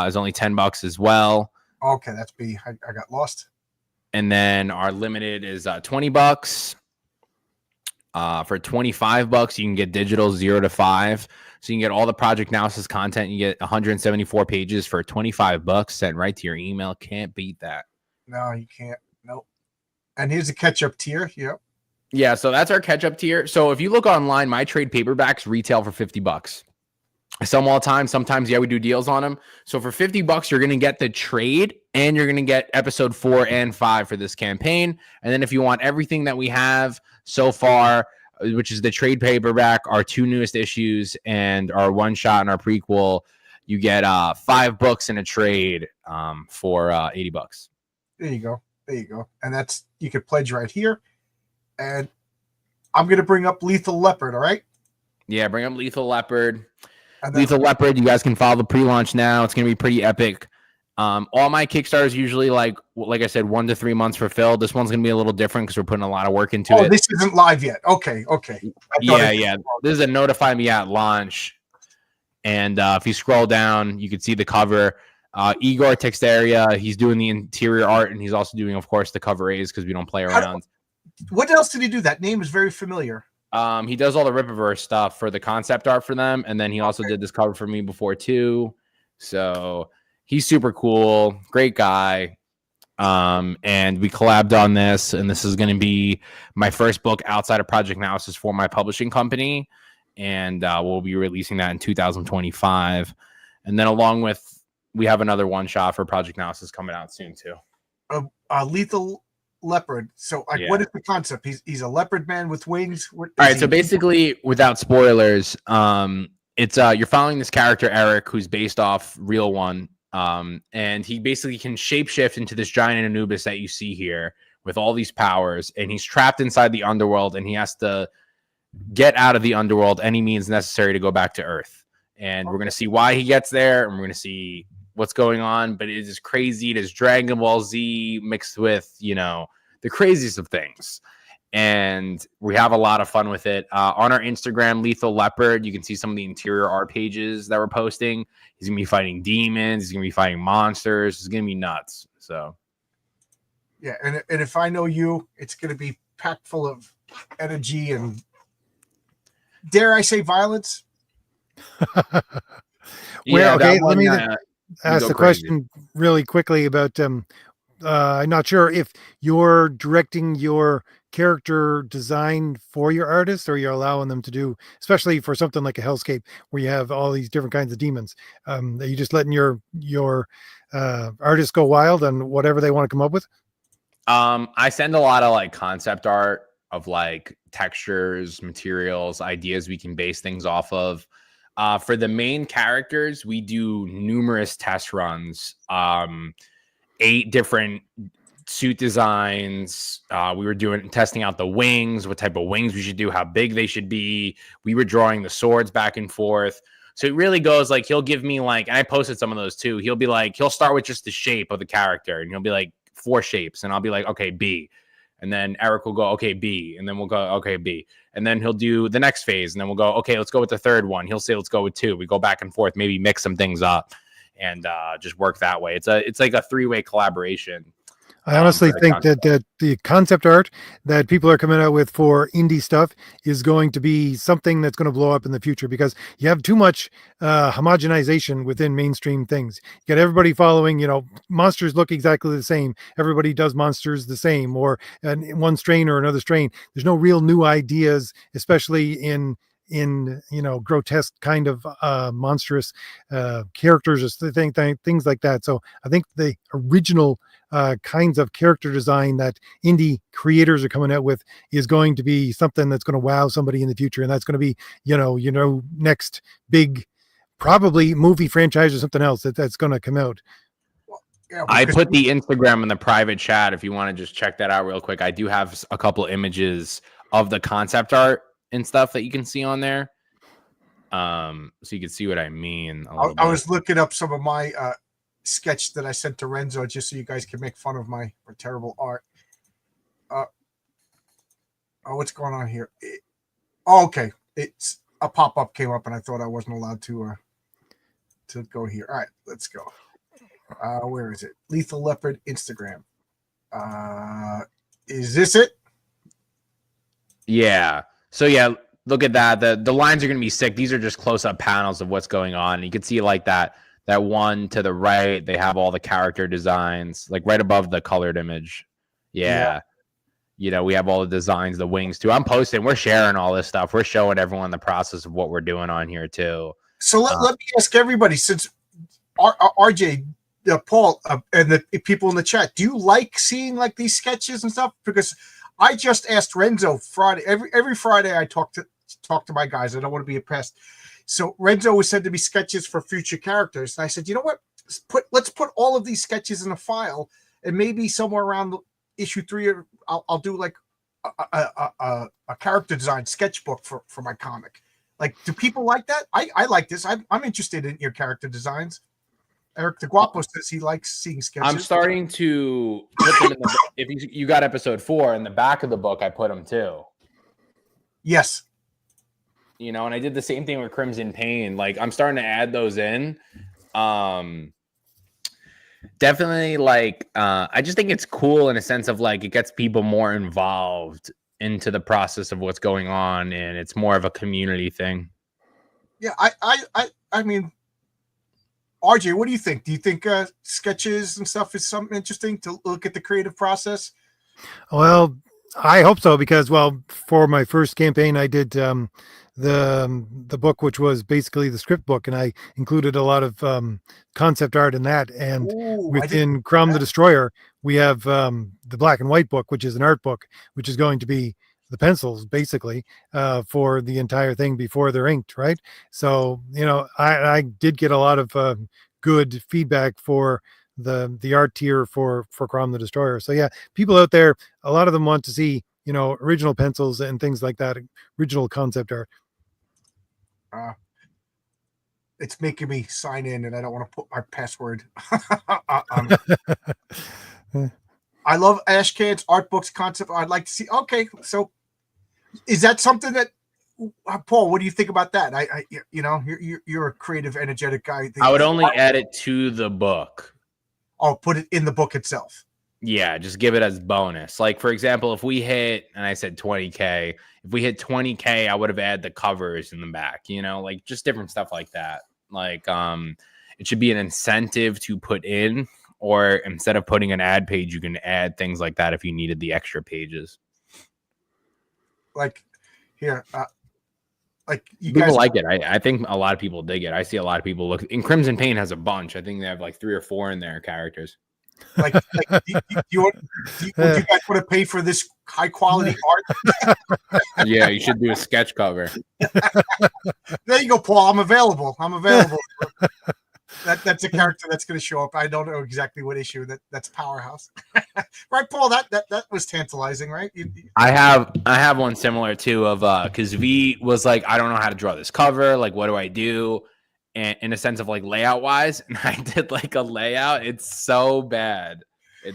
Speaker 3: is only $10 as well.
Speaker 1: Okay, that's B. I got lost.
Speaker 3: And then our limited is $20. For $25, you can get digital 0 to 5. So you can get all the Project Naosis content. You get 174 pages for $25 sent right to your email. Can't beat that.
Speaker 1: No, you can't. Nope. And here's the catch-up tier. Yep.
Speaker 3: Yeah, so that's our catch-up tier. So if you look online, my trade paperbacks retail for $50. I sell them all the time. Sometimes, yeah, we do deals on them. So for $50, you're going to get the trade and you're going to get episode 4 and 5 for this campaign. And then if you want everything that we have so far, which is the trade paperback, our 2 newest issues, and our one shot and our prequel, you get 5 books in a trade for $80.
Speaker 1: There you go. There you go. And that's, you could pledge right here. And I'm going to bring up Lethal Leopard. All right.
Speaker 3: Yeah. Bring up Lethal Leopard.
Speaker 1: And
Speaker 3: Lethal Leopard. You guys can follow the pre-launch now. It's going to be pretty epic. All my Kickstarters usually like I said, 1 to 3 months for Phil. This one's going to be a little different because we're putting a lot of work into it.
Speaker 1: This isn't live yet. Okay.
Speaker 3: Yeah. This is a notify me at launch. And if you scroll down, you can see the cover. Igor Texteria, he's doing the interior art, and he's also doing, of course, the cover A's because we don't play around.
Speaker 1: What else did he do? That name is very familiar.
Speaker 3: He does all the Rippaverse stuff for the concept art for them, and then he also did this cover for me before too. So he's super cool, great guy. And we collabed on this, and this is going to be my first book outside of Project Naosis for my publishing company, and we'll be releasing that in 2025. And then along with, we have another one shot for Project Naosis coming out soon too.
Speaker 1: Lethal Leopard. So what is the concept? He's a leopard man with wings.
Speaker 3: All right. So basically, without spoilers, it's you're following this character, Eric, who's based off real one. And he basically can shapeshift into this giant Anubis that you see here with all these powers, and he's trapped inside the underworld, and he has to get out of the underworld any means necessary to go back to Earth. And we're going to see why he gets there, and we're going to see what's going on. But it is crazy. It is Dragon Ball Z mixed with, the craziest of things. And we have a lot of fun with it. On our Instagram, Lethal Leopard, you can see some of the interior art pages that we're posting. He's going to be fighting demons. He's going to be fighting monsters. It's going to be nuts. So,
Speaker 1: yeah. And if I know you, it's going to be packed full of energy and, dare I say, violence.
Speaker 2: Let me ask the question really quickly about I'm not sure if you're directing your character design for your artist, or you're allowing them to do, especially for something like a hellscape where you have all these different kinds of demons. Are you just letting your artists go wild on whatever they want to come up with?
Speaker 3: I send a lot of concept art of textures, materials, ideas we can base things off of. For the main characters, we do numerous test runs. 8 different suit designs. We were testing out the wings, what type of wings we should do, how big they should be. We were drawing the swords back and forth. So it really goes he'll give me and I posted some of those too. He'll be he'll start with just the shape of the character, and he'll be 4 shapes, and I'll be okay, B. And then Eric will go, okay, B. And then we'll go, okay, B. And then he'll do the next phase, and then we'll go, okay, let's go with the third one. He'll say, let's go with 2. We go back and forth, maybe mix some things up, and just work that way. It's like a 3-way collaboration.
Speaker 2: I honestly think that the concept art that people are coming out with for indie stuff is going to be something that's going to blow up in the future, because you have too much homogenization within mainstream things. You got everybody following, monsters look exactly the same. Everybody does monsters the same, or one strain or another strain. There's no real new ideas, especially in grotesque kind of monstrous characters or things like that. So I think the original kinds of character design that indie creators are coming out with is going to be something that's going to wow somebody in the future, and that's going to be next big probably movie franchise or something else that's going to come out.
Speaker 3: I put the Instagram in the private chat if you want to just check that out real quick. I do have a couple images of the concept art and stuff that you can see on there, so you can see what I mean.
Speaker 1: I was looking up some of my sketch that I sent to Renzo just so you guys can make fun of my terrible art. What's going on here? Okay, it's a pop-up came up, and I thought I wasn't allowed to go here. All right, let's go. Where is it? Lethal Leopard Instagram. Is this it?
Speaker 3: Yeah. So yeah, look at that. The lines are going to be sick. These are just close-up panels of what's going on. You can see that one to the right, they have all the character designs, right above the colored image. Yeah. We have all the designs, the wings too. I'm posting, we're sharing all this stuff. We're showing everyone the process of what we're doing on here too.
Speaker 1: So let me ask everybody, since RJ, Paul, and the people in the chat, do you like seeing like these sketches and stuff? Because I just asked Renzo Friday. Every Friday I talk to my guys. I don't want to be a pest. So Renzo was sending me sketches for future characters, and I said, you know what? Let's put all of these sketches in a file, and maybe somewhere around issue 3, I'll do like a character design sketchbook for my comic. Like, do people like that? I like this. I'm interested in your character designs. Eric the Guapo says he likes seeing sketches.
Speaker 3: I'm starting to put them in the book. If you got episode 4 in the back of the book, I put them too.
Speaker 1: Yes.
Speaker 3: You know, and I did the same thing with Crimson Pain. Like, I'm starting to add those in. Definitely, like, I just think it's cool in a sense of like it gets people more involved into the process of what's going on, and it's more of a community thing.
Speaker 1: Yeah, I mean, RJ, what do you think? Do you think sketches and stuff is something interesting to look at the creative process?
Speaker 2: Well, I hope so, because, well, for my first campaign, I did the book, which was basically the script book, and I included a lot of concept art in that. And within Crom the Destroyer, we have the black and white book, which is an art book, which is going to be the pencils basically for the entire thing before they're inked, right? So, you know, I did get a lot of good feedback for the art tier for Crom the Destroyer. So yeah, people out there, a lot of them want to see, you know, original pencils and things like that, original concept art.
Speaker 1: It's making me sign in, and I don't want to put my password. I love Ashcan's art books concept. I'd like to see. Okay, so is that something that Paul? What do you think about that? I you know, you're a creative, energetic guy.
Speaker 3: I would only add it to the book.
Speaker 1: Oh, put it in the book itself.
Speaker 3: Yeah, just give it as bonus. Like, for example, if we hit, and I said 20K, if we hit 20K, I would have added the covers in the back, you know, like just different stuff like that. Like, it should be an incentive to put in, or instead of putting an ad page, you can add things like that if you needed the extra pages.
Speaker 1: Like here, like you
Speaker 3: people
Speaker 1: guys
Speaker 3: like it. I think a lot of people dig it. I see a lot of people look. In Crimson Pain has a bunch. I think they have like 3 or 4 in there characters.
Speaker 1: Like would you guys want to pay for this high quality art?
Speaker 3: Yeah, you should do a sketch cover.
Speaker 1: There you go, Paul. I'm available. That's a character that's going to show up. I don't know exactly what issue that's Powerhouse. Right, Paul? That was tantalizing, right?
Speaker 3: I have one similar too of because V was like, I don't know how to draw this cover. Like, what do I do? And in a sense of like layout wise, and I did like a layout. It's so bad.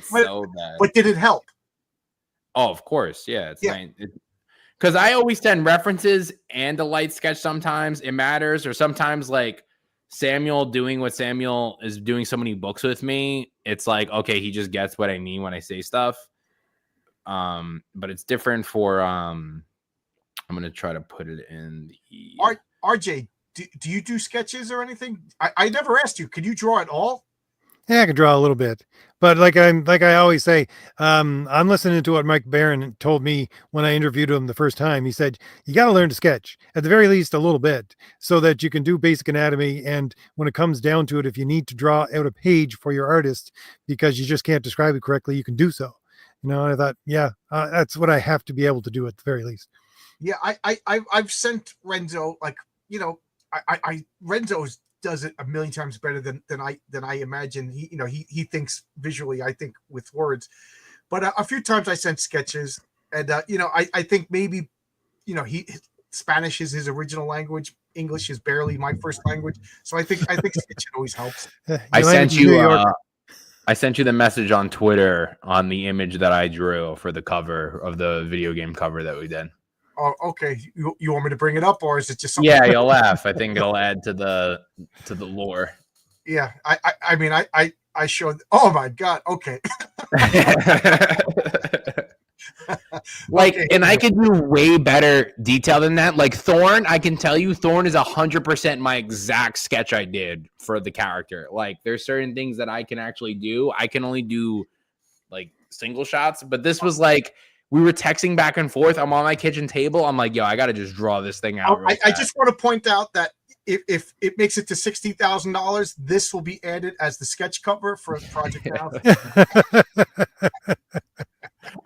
Speaker 3: So bad.
Speaker 1: But did it help?
Speaker 3: Oh, of course. Yeah. Because I always send references and a light sketch sometimes. It matters. Or sometimes like Samuel doing what Samuel is doing so many books with me. It's like, okay, he just gets what I mean when I say stuff. But it's different for I'm gonna try to put it in the
Speaker 1: RJ. Do you do sketches or anything? I never asked you. Could you draw at all?
Speaker 2: Yeah, I can draw a little bit, but like I always say, I'm listening to what Mike Barron told me when I interviewed him the first time. He said, you got to learn to sketch at the very least a little bit so that you can do basic anatomy. And when it comes down to it, if you need to draw out a page for your artist because you just can't describe it correctly, you can do so. You know, and I thought, yeah, that's what I have to be able to do at the very least.
Speaker 1: Yeah, I've sent Renzo, like, you know, Renzo does it a million times better than I imagine. He thinks visually, I think with words. But a few times I sent sketches, and I think maybe, Spanish is his original language. English is barely my first language, so I think sketching always helps.
Speaker 3: I sent you the message on Twitter on the image that I drew for the cover of the video game cover that we did.
Speaker 1: Oh, okay. You want me to bring it up, or is it just something?
Speaker 3: Yeah, you'll laugh. I think it'll add to the lore.
Speaker 1: Yeah, I mean, I showed. Oh my god. Okay.
Speaker 3: Like,
Speaker 1: okay.
Speaker 3: And I could do way better detail than that. Like Thorn, I can tell you, Thorn is 100% my exact sketch I did for the character. Like, there's certain things that I can actually do. I can only do like single shots, but this was like. We were texting back and forth. I'm on my kitchen table. I'm like, yo, I got to just draw this thing out.
Speaker 1: I just want to point out that if it makes it to $60,000, this will be added as the sketch cover for Project Now.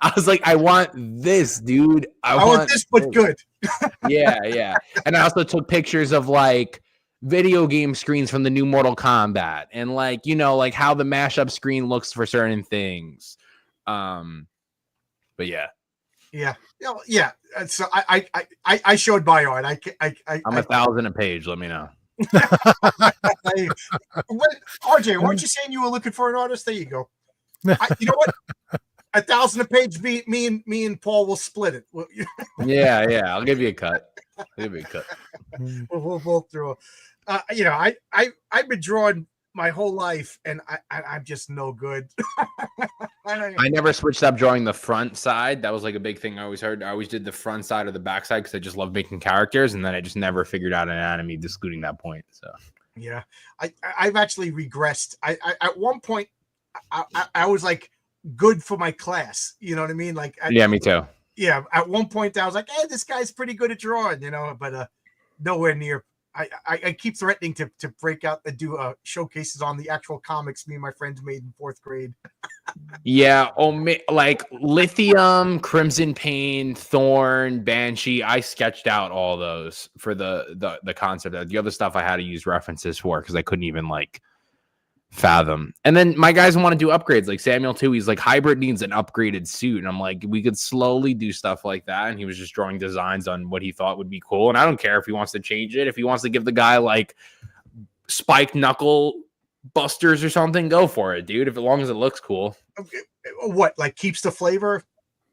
Speaker 3: I was like, I want this, dude. I
Speaker 1: want this, but good.
Speaker 3: Yeah. And I also took pictures of like video game screens from the new Mortal Kombat and like, like how the mashup screen looks for certain things. But yeah.
Speaker 1: Yeah. So I showed my art.
Speaker 3: I'm 1,000 a page. Let me know.
Speaker 1: RJ, weren't you saying you were looking for an artist? There you go. You know what? 1,000 a page. Me and Paul will split it.
Speaker 3: Yeah. I'll give you a cut.
Speaker 1: We'll both draw. I've been drawing my whole life, and I'm just no good.
Speaker 3: I never switched up drawing the front side. That was like a big thing I always heard. I always did the front side or the back side because I just love making characters, and then I just never figured out anatomy, excluding that point. So
Speaker 1: yeah, I've actually regressed. I at one point I was like good for my class. You know what I mean? Like
Speaker 3: yeah, me too.
Speaker 1: Yeah, at one point I was like, hey, this guy's pretty good at drawing, but nowhere near. I keep threatening to break out and do showcases on the actual comics me and my friends made in 4th grade.
Speaker 3: Yeah, like Lithium, Crimson Pain, Thorn, Banshee. I sketched out all those for the concept. The other stuff I had to use references for because I couldn't even like fathom. And then my guys want to do upgrades like Samuel too. He's like, Hybrid needs an upgraded suit, and I'm like, we could slowly do stuff like that. And he was just drawing designs on what he thought would be cool, and I don't care if he wants to change it. If he wants to give the guy like spiked knuckle busters or something, go for it, dude, if as long as it looks cool.
Speaker 1: What, like keeps the flavor?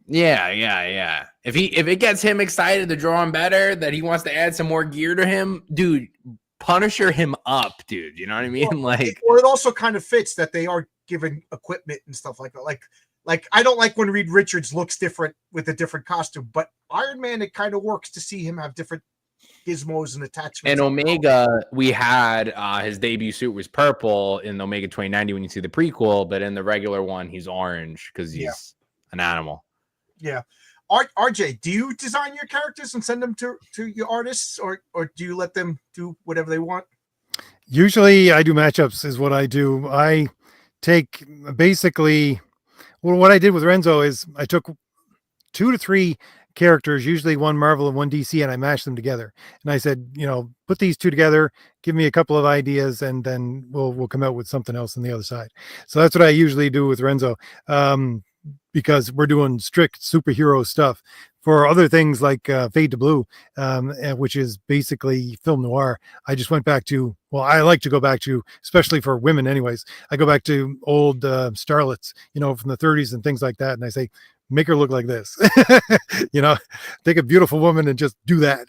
Speaker 3: Yeah. If it gets him excited to draw him better, that he wants to add some more gear to him, dude, Punisher him up, dude. You know what I mean?
Speaker 1: Well, it also kind of fits that they are given equipment and stuff like that. Like I don't like when Reed Richards looks different with a different costume, but Iron Man, it kind of works to see him have different gizmos and attachments.
Speaker 3: And Omega, we had his debut suit was purple in Omega 2090 when you see the prequel, but in the regular one, he's orange because he's an animal.
Speaker 1: Yeah. RJ, do you design your characters and send them to your artists, or do you let them do whatever they want?
Speaker 2: Usually I do matchups is what I do. I take basically, well, what I did with Renzo is I took 2 to 3 characters, usually one Marvel and one DC, and I mashed them together. And I said, put these 2 together, give me a couple of ideas, and then we'll come out with something else on the other side. So that's what I usually do with Renzo. Because we're doing strict superhero stuff. For other things like Fade to Blue, which is basically film noir, I just went back to, well, I like to go back to, especially for women anyways, I go back to old starlets, from the 30s and things like that. And I say, make her look like this, take a beautiful woman and just do that.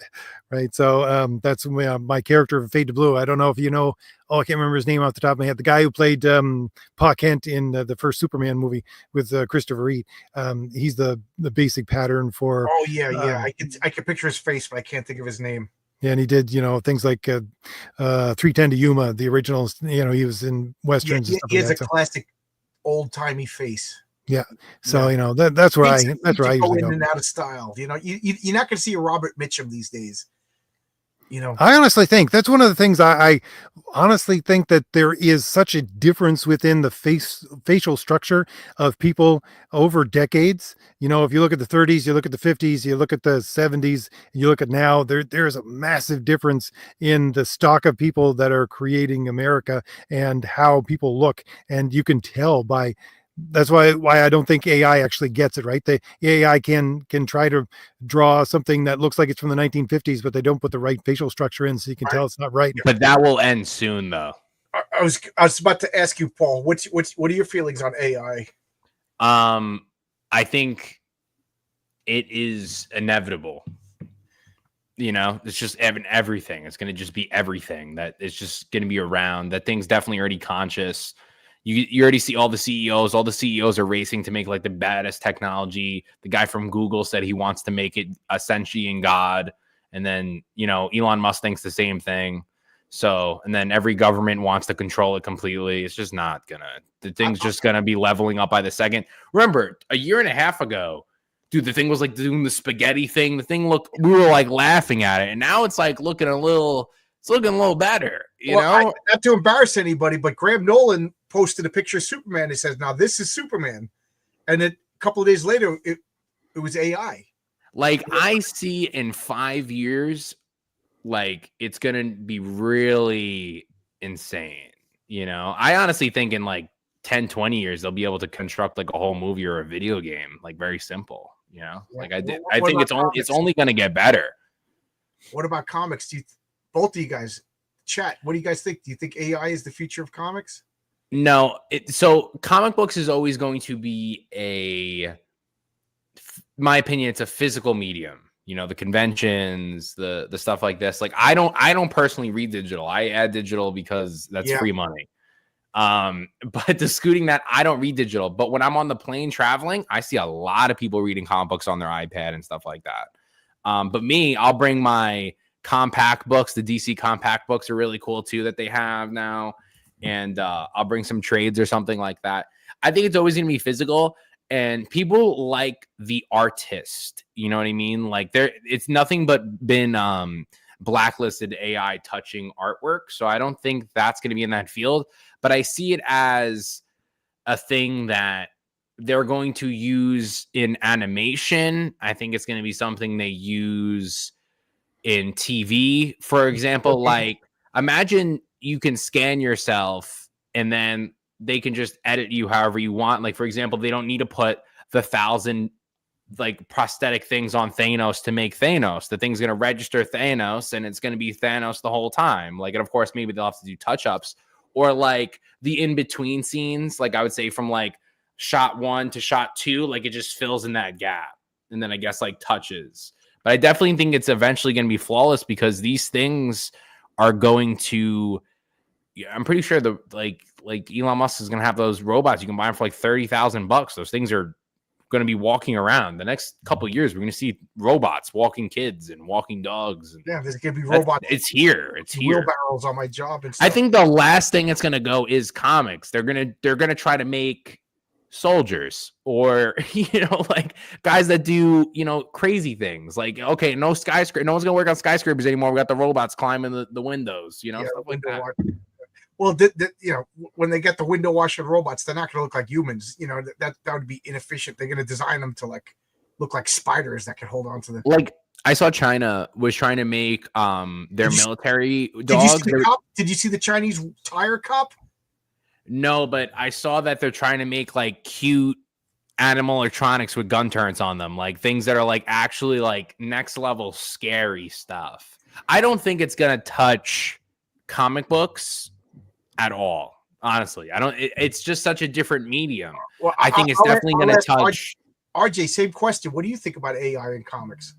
Speaker 2: Right. So that's my character of Fade to Blue. I don't know if I can't remember his name off the top of my head. The guy who played Pa Kent in the first Superman movie with Christopher Reeve. He's the basic pattern for.
Speaker 1: Oh yeah. I can picture his face, but I can't think of his name.
Speaker 2: Yeah, and he did, things like 310 to Yuma, the original. He was in westerns.
Speaker 1: Yeah, he has a classic old timey face.
Speaker 2: Yeah, so that's where I usually
Speaker 1: go
Speaker 2: go.
Speaker 1: in and out of style. You're not going to see a Robert Mitchum these days.
Speaker 2: I honestly think that's one of the things I honestly think that there is such a difference within the facial structure of people over decades. If you look at the 30s, you look at the 50s, you look at the 70s, you look at now, there's a massive difference in the stock of people that are creating America and how people look. And you can tell by, that's why I don't think AI actually gets it right. The AI can try to draw something that looks like it's from the 1950s, but they don't put the right facial structure in, so you can tell it's not right.
Speaker 3: But that will end soon, though.
Speaker 1: I was about to ask you, Paul. What are your feelings on AI?
Speaker 3: I think it is inevitable. It's just everything. It's going to just be everything that is just going to be around. That thing's definitely already conscious. You already see all the CEOs. All the CEOs are racing to make like the baddest technology. The guy from Google said he wants to make it a sentient god. And then, Elon Musk thinks the same thing. So, and then every government wants to control it completely. It's just not the thing's just going to be leveling up by the second. Remember, a year and a half ago, dude, the thing was like doing the spaghetti thing. The thing we were like laughing at it. And now it's like looking a little it's looking a little better,
Speaker 1: not to embarrass anybody, but Graham Nolan posted a picture of Superman. He says, "Now this is Superman," and then a couple of days later, it was AI.
Speaker 3: Like, I see in 5 years, like, it's gonna be really insane. I honestly think in like 10, 20 years, they'll be able to construct like a whole movie or a video game, like very simple. Like I think it's only going to get better.
Speaker 1: What about comics? Both of you guys chat? What do you guys think? Do you think AI is the future of comics?
Speaker 3: No. So comic books is always going to be my opinion, it's a physical medium. The conventions, the stuff like this. Like I don't personally read digital. I add digital because that's free money. But disputing that, I don't read digital. But when I'm on the plane traveling, I see a lot of people reading comic books on their iPad and stuff like that. But me, I'll bring my compact books. The DC compact books are really cool too that they have now. And I'll bring some trades or something like that. I think it's always going to be physical. And people like the artist, you know what I mean? Like it's nothing but been blacklisted AI touching artwork. So I don't think that's going to be in that field. But I see it as a thing that they're going to use in animation. I think it's going to be something they use in TV, for example. Like, imagine you can scan yourself and then they can just edit you however you want. Like, for example, they don't need to put the 1,000 like prosthetic things on Thanos to make Thanos. The thing's going to register Thanos and it's going to be Thanos the whole time. Like, and of course, maybe they'll have to do touch-ups or like the in-between scenes. Like I would say from like shot 1 to shot 2, like it just fills in that gap. And then I guess like touches. But I definitely think it's eventually going to be flawless because these things are going to, I'm pretty sure like Elon Musk is going to have those robots. You can buy them for like $30,000. Those things are going to be walking around. The next couple of years, we're going to see robots walking kids and walking dogs. And
Speaker 1: there's going to be robots.
Speaker 3: It's here. It's here.
Speaker 1: Wheelbarrows on my job and stuff.
Speaker 3: I think the last thing that's going to go is comics. They're going to try to make soldiers or like guys that do crazy things. Like, okay, no one's going to work on skyscrapers anymore. We got the robots climbing the windows. Stuff like that.
Speaker 1: Well, when they get the window washing robots, they're not going to look like humans. That would be inefficient. They're going to design them to look like spiders that can hold on to them.
Speaker 3: Like I saw China was trying to make their military dogs.
Speaker 1: Did you see the Chinese tire cup?
Speaker 3: No, but I saw that they're trying to make like cute animal electronics with gun turrets on them, like things that are like actually like next level scary stuff. I don't think it's going to touch comic books at all, honestly. It's just such a different medium. Well, I think it's definitely going to touch.
Speaker 1: RJ, same question. What do you think about AI in comics?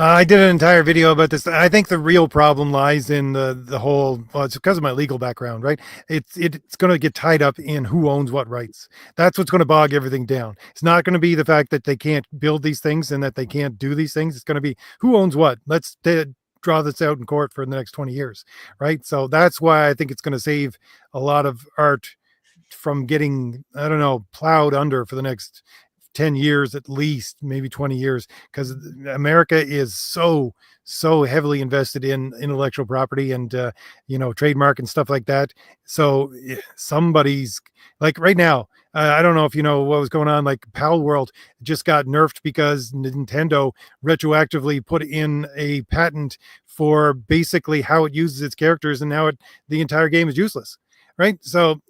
Speaker 2: I did an entire video about this. I think the real problem lies in the whole. Well, it's because of my legal background, right? It's going to get tied up in who owns what rights. That's what's going to bog everything down. It's not going to be the fact that they can't build these things and that they can't do these things. It's going to be who owns what. Let's draw this out in court for the next 20 years, right? So that's why I think it's going to save a lot of art from getting, I don't know, plowed under for the next 10 years at least, maybe 20 years, because America is so heavily invested in intellectual property and trademark and stuff like that. So somebody's like right now, I don't know if you know what was going on, like Pal World just got nerfed because Nintendo retroactively put in a patent for basically how it uses its characters, and now the entire game is useless, right? So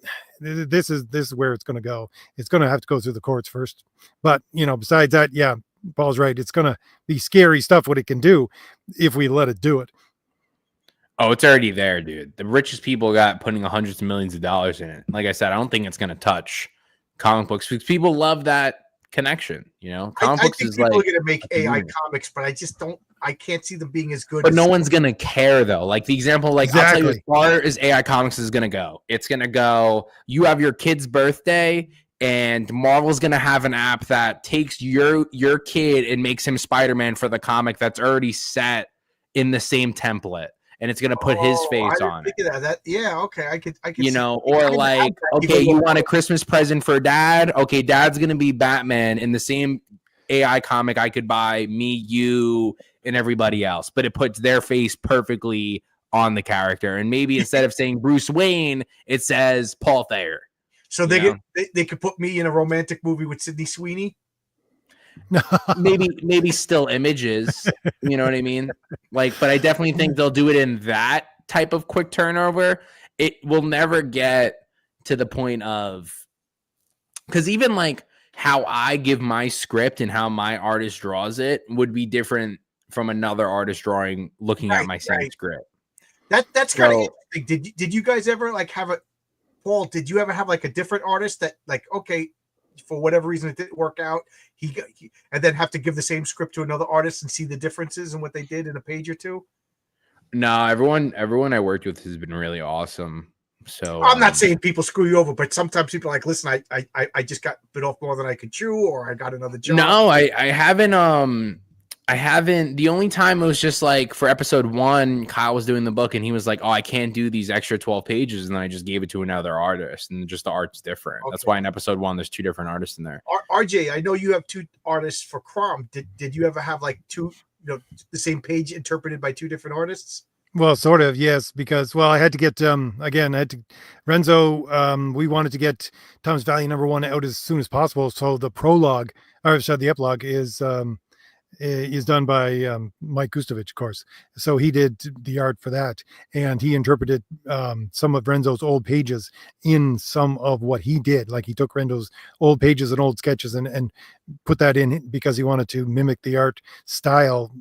Speaker 2: this is where it's going to go. It's going to have to go through the courts first. But, besides that, yeah, Paul's right. It's going to be scary stuff what it can do if we let it do it.
Speaker 3: Oh, it's already there, dude. The richest people got putting hundreds of millions of dollars in it. Like I said, I don't think it's going to touch comic books because people love that connection. Comic books is like,
Speaker 1: people are going to make AI comics, but I can't see them being as good.
Speaker 3: But no one's going to care though. Like the example, like exactly. I'll tell you as far as AI comics is going to go, it's going to go, you have your kid's birthday and Marvel's going to have an app that takes your kid and makes him Spider-Man for the comic that's already set in the same template. And it's going to put his face on it.
Speaker 1: Yeah, okay. I could
Speaker 3: or like, okay, you want a Christmas present for dad? Okay, dad's going to be Batman in the same AI comic I could buy me, you, and everybody else, but it puts their face perfectly on the character. And maybe instead of saying Bruce Wayne, it says Paul Thayer.
Speaker 1: So they could put me in a romantic movie with Sydney Sweeney.
Speaker 3: maybe still images, you know what I mean? Like, but I definitely think they'll do it in that type of quick turnover. It will never get to the point of, because even like how I give my script and how my artist draws it would be different from another artist drawing, looking at my same script.
Speaker 1: That's kind of interesting. Did you guys ever like have a Paul? Did you ever have like a different artist that like, okay, for whatever reason it didn't work out, he and then have to give the same script to another artist and see the differences in what they did in a page or two?
Speaker 3: No, everyone I worked with has been really awesome. So
Speaker 1: I'm not saying people screw you over, but sometimes people are like, listen, I just got bit off more than I could chew, or I got another job.
Speaker 3: No, I haven't. I haven't. The only time it was just like for episode 1, Kyle was doing the book and he was like, "Oh, I can't do these extra 12 pages," and then I just gave it to another artist, and just the art's different. Okay. That's why in episode 1 there's 2 different artists in there.
Speaker 1: RJ, I know you have 2 artists for Crom. Did you ever have like 2, the same page interpreted by 2 different artists?
Speaker 2: Well, sort of, yes, because I had to get again, I had to Renzo. We wanted to get Thomas Valley #1 out as soon as possible, so the prologue, or sorry, the epilogue is done by Mike Gustovich, of course. So he did the art for that, and he interpreted some of Renzo's old pages in some of what he did. Like he took Renzo's old pages and old sketches and put that in because he wanted to mimic the art style,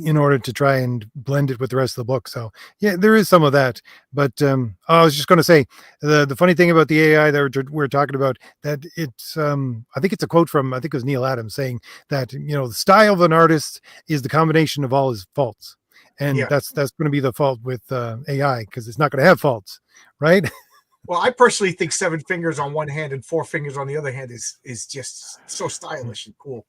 Speaker 2: in order to try and blend it with the rest of the book. So yeah, there is some of that. But I was just going to say the funny thing about the AI that we're talking about, that it's I think it's a quote from, I think it was Neil Adams, saying that the style of an artist is the combination of all his faults, and that's going to be the fault with AI, because it's not going to have faults, right?
Speaker 1: Well, I personally think 7 fingers on one hand and 4 fingers on the other hand is just so stylish and cool.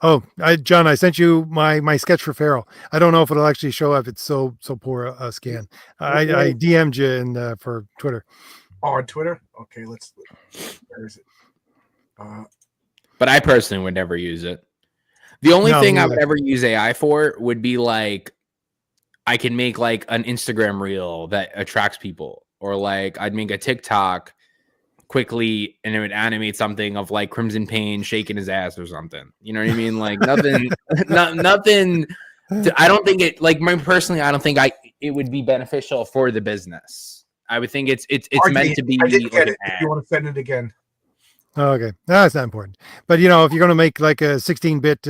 Speaker 2: Oh, John, I sent you my sketch for Farrell. I don't know if it'll actually show up. It's so poor a scan. I DM'd you in for Twitter.
Speaker 1: Oh, on Twitter? Okay, where is it?
Speaker 3: But I personally would never use it. The only thing I would ever use AI for would be like, I can make like an Instagram reel that attracts people, or like I'd make a TikTok quickly and it would animate something of like Crimson Pain shaking his ass or something. You know what I mean? Like nothing, nothing. I don't think it, like, personally, I don't think it would be beneficial for the business. I would think it's RJ, meant to be.
Speaker 1: I didn't get it. If you want to send it again.
Speaker 2: Oh, okay, that's not important. But if you're going to make like a 16-bit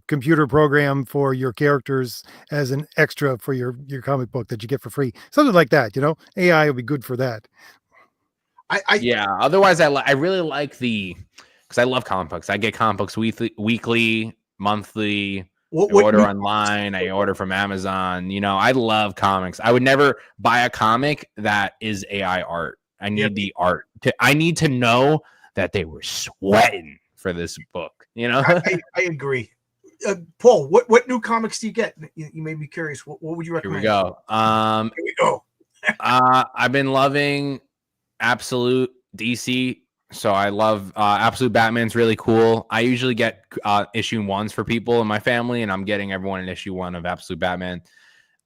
Speaker 2: computer program for your characters as an extra for your comic book that you get for free, something like that, AI will be good for that.
Speaker 3: Yeah. Otherwise, I really like because I love comic books. I get comic books weekly, monthly. I order online. I order from Amazon. I love comics. I would never buy a comic that is AI art. I need the art. I need to know that they were sweating for this book.
Speaker 1: I agree. Paul, what new comics do you get? You made me curious. What would you recommend?
Speaker 3: Here we go. I've been loving Absolute DC. So I love Absolute Batman's really cool. I usually get issue 1s for people in my family, and I'm getting everyone an issue 1 of Absolute Batman.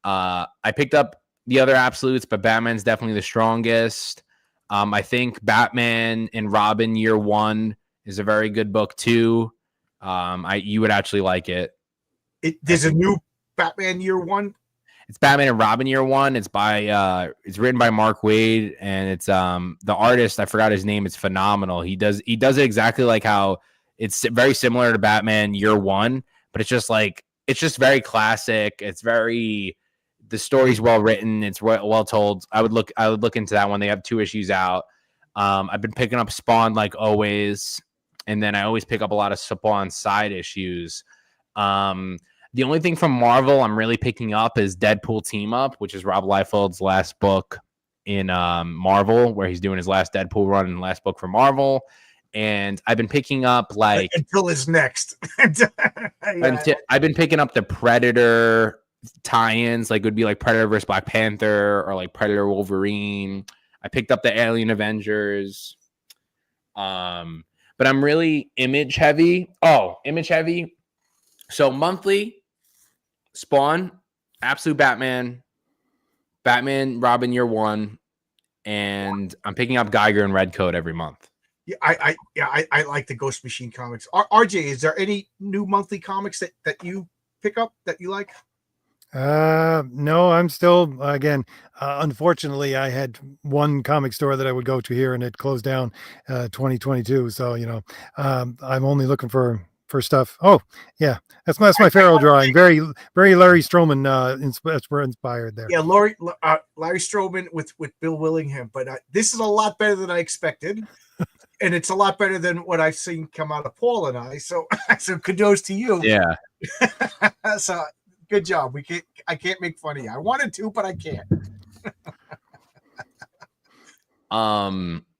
Speaker 3: I picked up the other Absolutes, but Batman's definitely the strongest. I think Batman and Robin Year 1 is a very good book too. You would actually like it.
Speaker 1: There's a new Batman Year 1.
Speaker 3: It's Batman and Robin Year 1. It's it's written by Mark Waid, and it's the artist, I forgot his name. It's phenomenal. He does it exactly like how it's very similar to Batman Year 1, but it's just very classic. The story's well written. It's well told. I would look into that one. They have 2 issues out. I've been picking up Spawn like always, and then I always pick up a lot of Spawn side issues. The only thing from Marvel I'm really picking up is Deadpool Team Up, which is Rob Liefeld's last book in Marvel, where he's doing his last Deadpool run and last book for Marvel. And I've been picking up
Speaker 1: until his next.
Speaker 3: I've been picking up the Predator tie-ins, like it would be like Predator versus Black Panther or like Predator Wolverine. I picked up the Alien Avengers. But I'm really image heavy. So monthly, Spawn, Absolute Batman, Batman, Robin Year One, and I'm picking up Geiger and Redcoat every month.
Speaker 1: Yeah, I like the Ghost Machine comics. RJ, is there any new monthly comics that you pick up that you like?
Speaker 2: No, I'm still unfortunately I had one comic store that I would go to here and it closed down 2022. So, I'm only looking for stuff. Oh, yeah. That's my Pharaoh drawing. Very Larry Stroman inspired there.
Speaker 1: Yeah, Larry Stroman with Bill Willingham, but this is a lot better than I expected. And it's a lot better than what I've seen come out of Paul and I. So kudos to you.
Speaker 3: Yeah.
Speaker 1: So good job. I can't make fun of you. I wanted to, but I can't.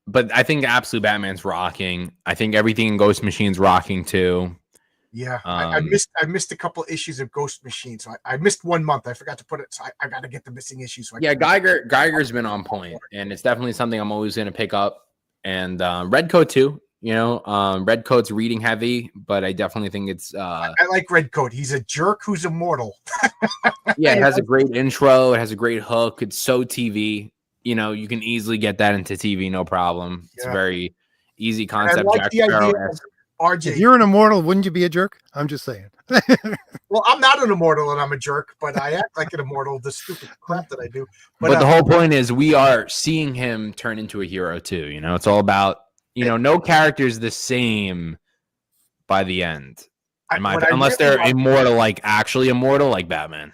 Speaker 3: But I think Absolute Batman's rocking. I think everything in Ghost Machine's rocking too.
Speaker 1: Yeah, I missed a couple issues of Ghost Machine, so I missed 1 month. I forgot to put it, so I got to get the missing issues. So
Speaker 3: Geiger's been on point, and it's definitely something I'm always going to pick up. And Redcoat too. Redcoat's reading heavy, but I definitely think it's.
Speaker 1: I like Redcoat. He's a jerk who's immortal.
Speaker 3: Yeah, it has a great intro. It has a great hook. It's so TV. You can easily get that into TV, no problem. It's a very easy concept.
Speaker 1: I like the idea of RJ.
Speaker 2: If you're an immortal, wouldn't you be a jerk? I'm just saying.
Speaker 1: Well, I'm not an immortal and I'm a jerk, but I act like an immortal, the stupid crap that I do.
Speaker 3: But the whole point is we are seeing him turn into a hero too. It's all about, no character is the same by the end. Unless they're immortal, like actually immortal, like Batman.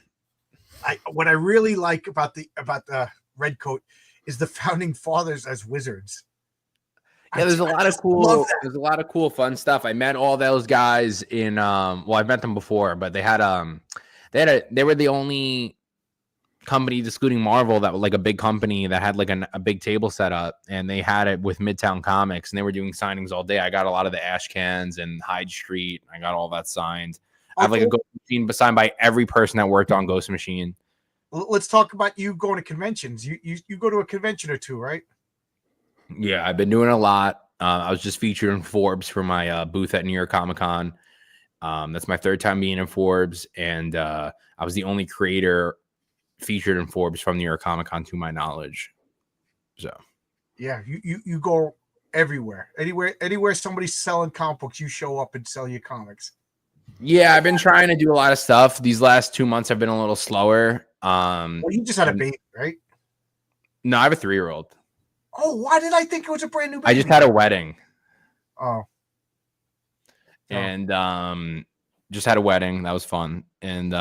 Speaker 1: What I really like about the Redcoat is the founding fathers as wizards.
Speaker 3: Yeah, there's a lot of cool fun stuff. I met all those guys in I've met them before, but they were the only company, excluding Marvel, that was like a big company that had like a big table set up, and they had it with Midtown Comics, and they were doing signings all day. I got a lot of the Ash Cans and Hyde Street. I got all that signed. I have like a Ghost Machine signed by every person that worked on Ghost Machine.
Speaker 1: Let's talk about you going to conventions. You go to a convention or two, right?
Speaker 3: Yeah, I've been doing a lot. I was just featured in Forbes for my booth at New York Comic Con. That's my third time being in Forbes, and I was the only creator featured in Forbes from New York Comic Con to my knowledge. So,
Speaker 1: yeah, you go everywhere, anywhere somebody's selling comic books, you show up and sell your comics.
Speaker 3: Yeah, I've been trying to do a lot of stuff. These last 2 months have been a little slower.
Speaker 1: Well, you just had a baby, right?
Speaker 3: No, I have a 3-year-old.
Speaker 1: Oh, why did I think it was a brand new baby?
Speaker 3: I just had a wedding.
Speaker 1: Oh.
Speaker 3: And just had a wedding. That was fun. And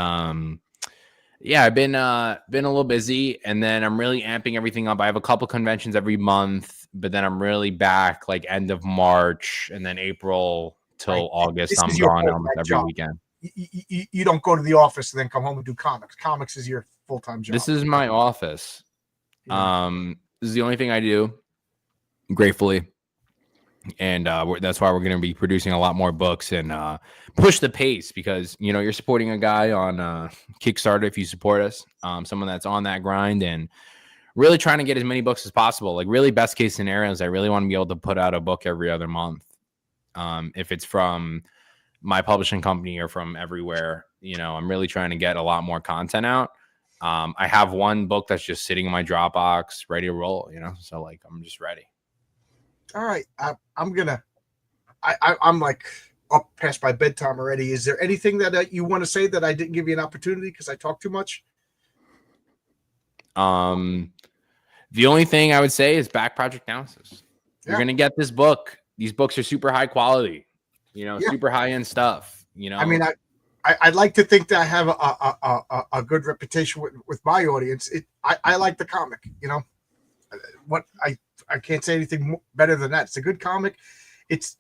Speaker 3: yeah, I've been a little busy, and then I'm really amping everything up. I have a couple conventions every month, but then I'm really back like end of March, and then April till August. I'm gone almost every weekend.
Speaker 1: You don't go to the office and then come home and do comics. Comics is your full-time job.
Speaker 3: This is my office. Yeah. This is the only thing I do, gratefully. And that's why we're going to be producing a lot more books and push the pace, because, you're supporting a guy on Kickstarter if you support us, someone that's on that grind and really trying to get as many books as possible. Like, really best case scenarios, I really want to be able to put out a book every other month. If it's from my publishing company or from everywhere, I'm really trying to get a lot more content out. I have one book that's just sitting in my Dropbox ready to roll, so like I'm just ready.
Speaker 1: All right. I'm like up past my bedtime already. Is there anything that you want to say that I didn't give you an opportunity because I talked too much?
Speaker 3: The only thing I would say is back Project Naosis. You're going to get this book. These books are super high quality, super high end stuff, I mean,
Speaker 1: I'd like to think that I have a good reputation with my audience. I like the comic, what I can't say anything better than that. It's a good comic. It's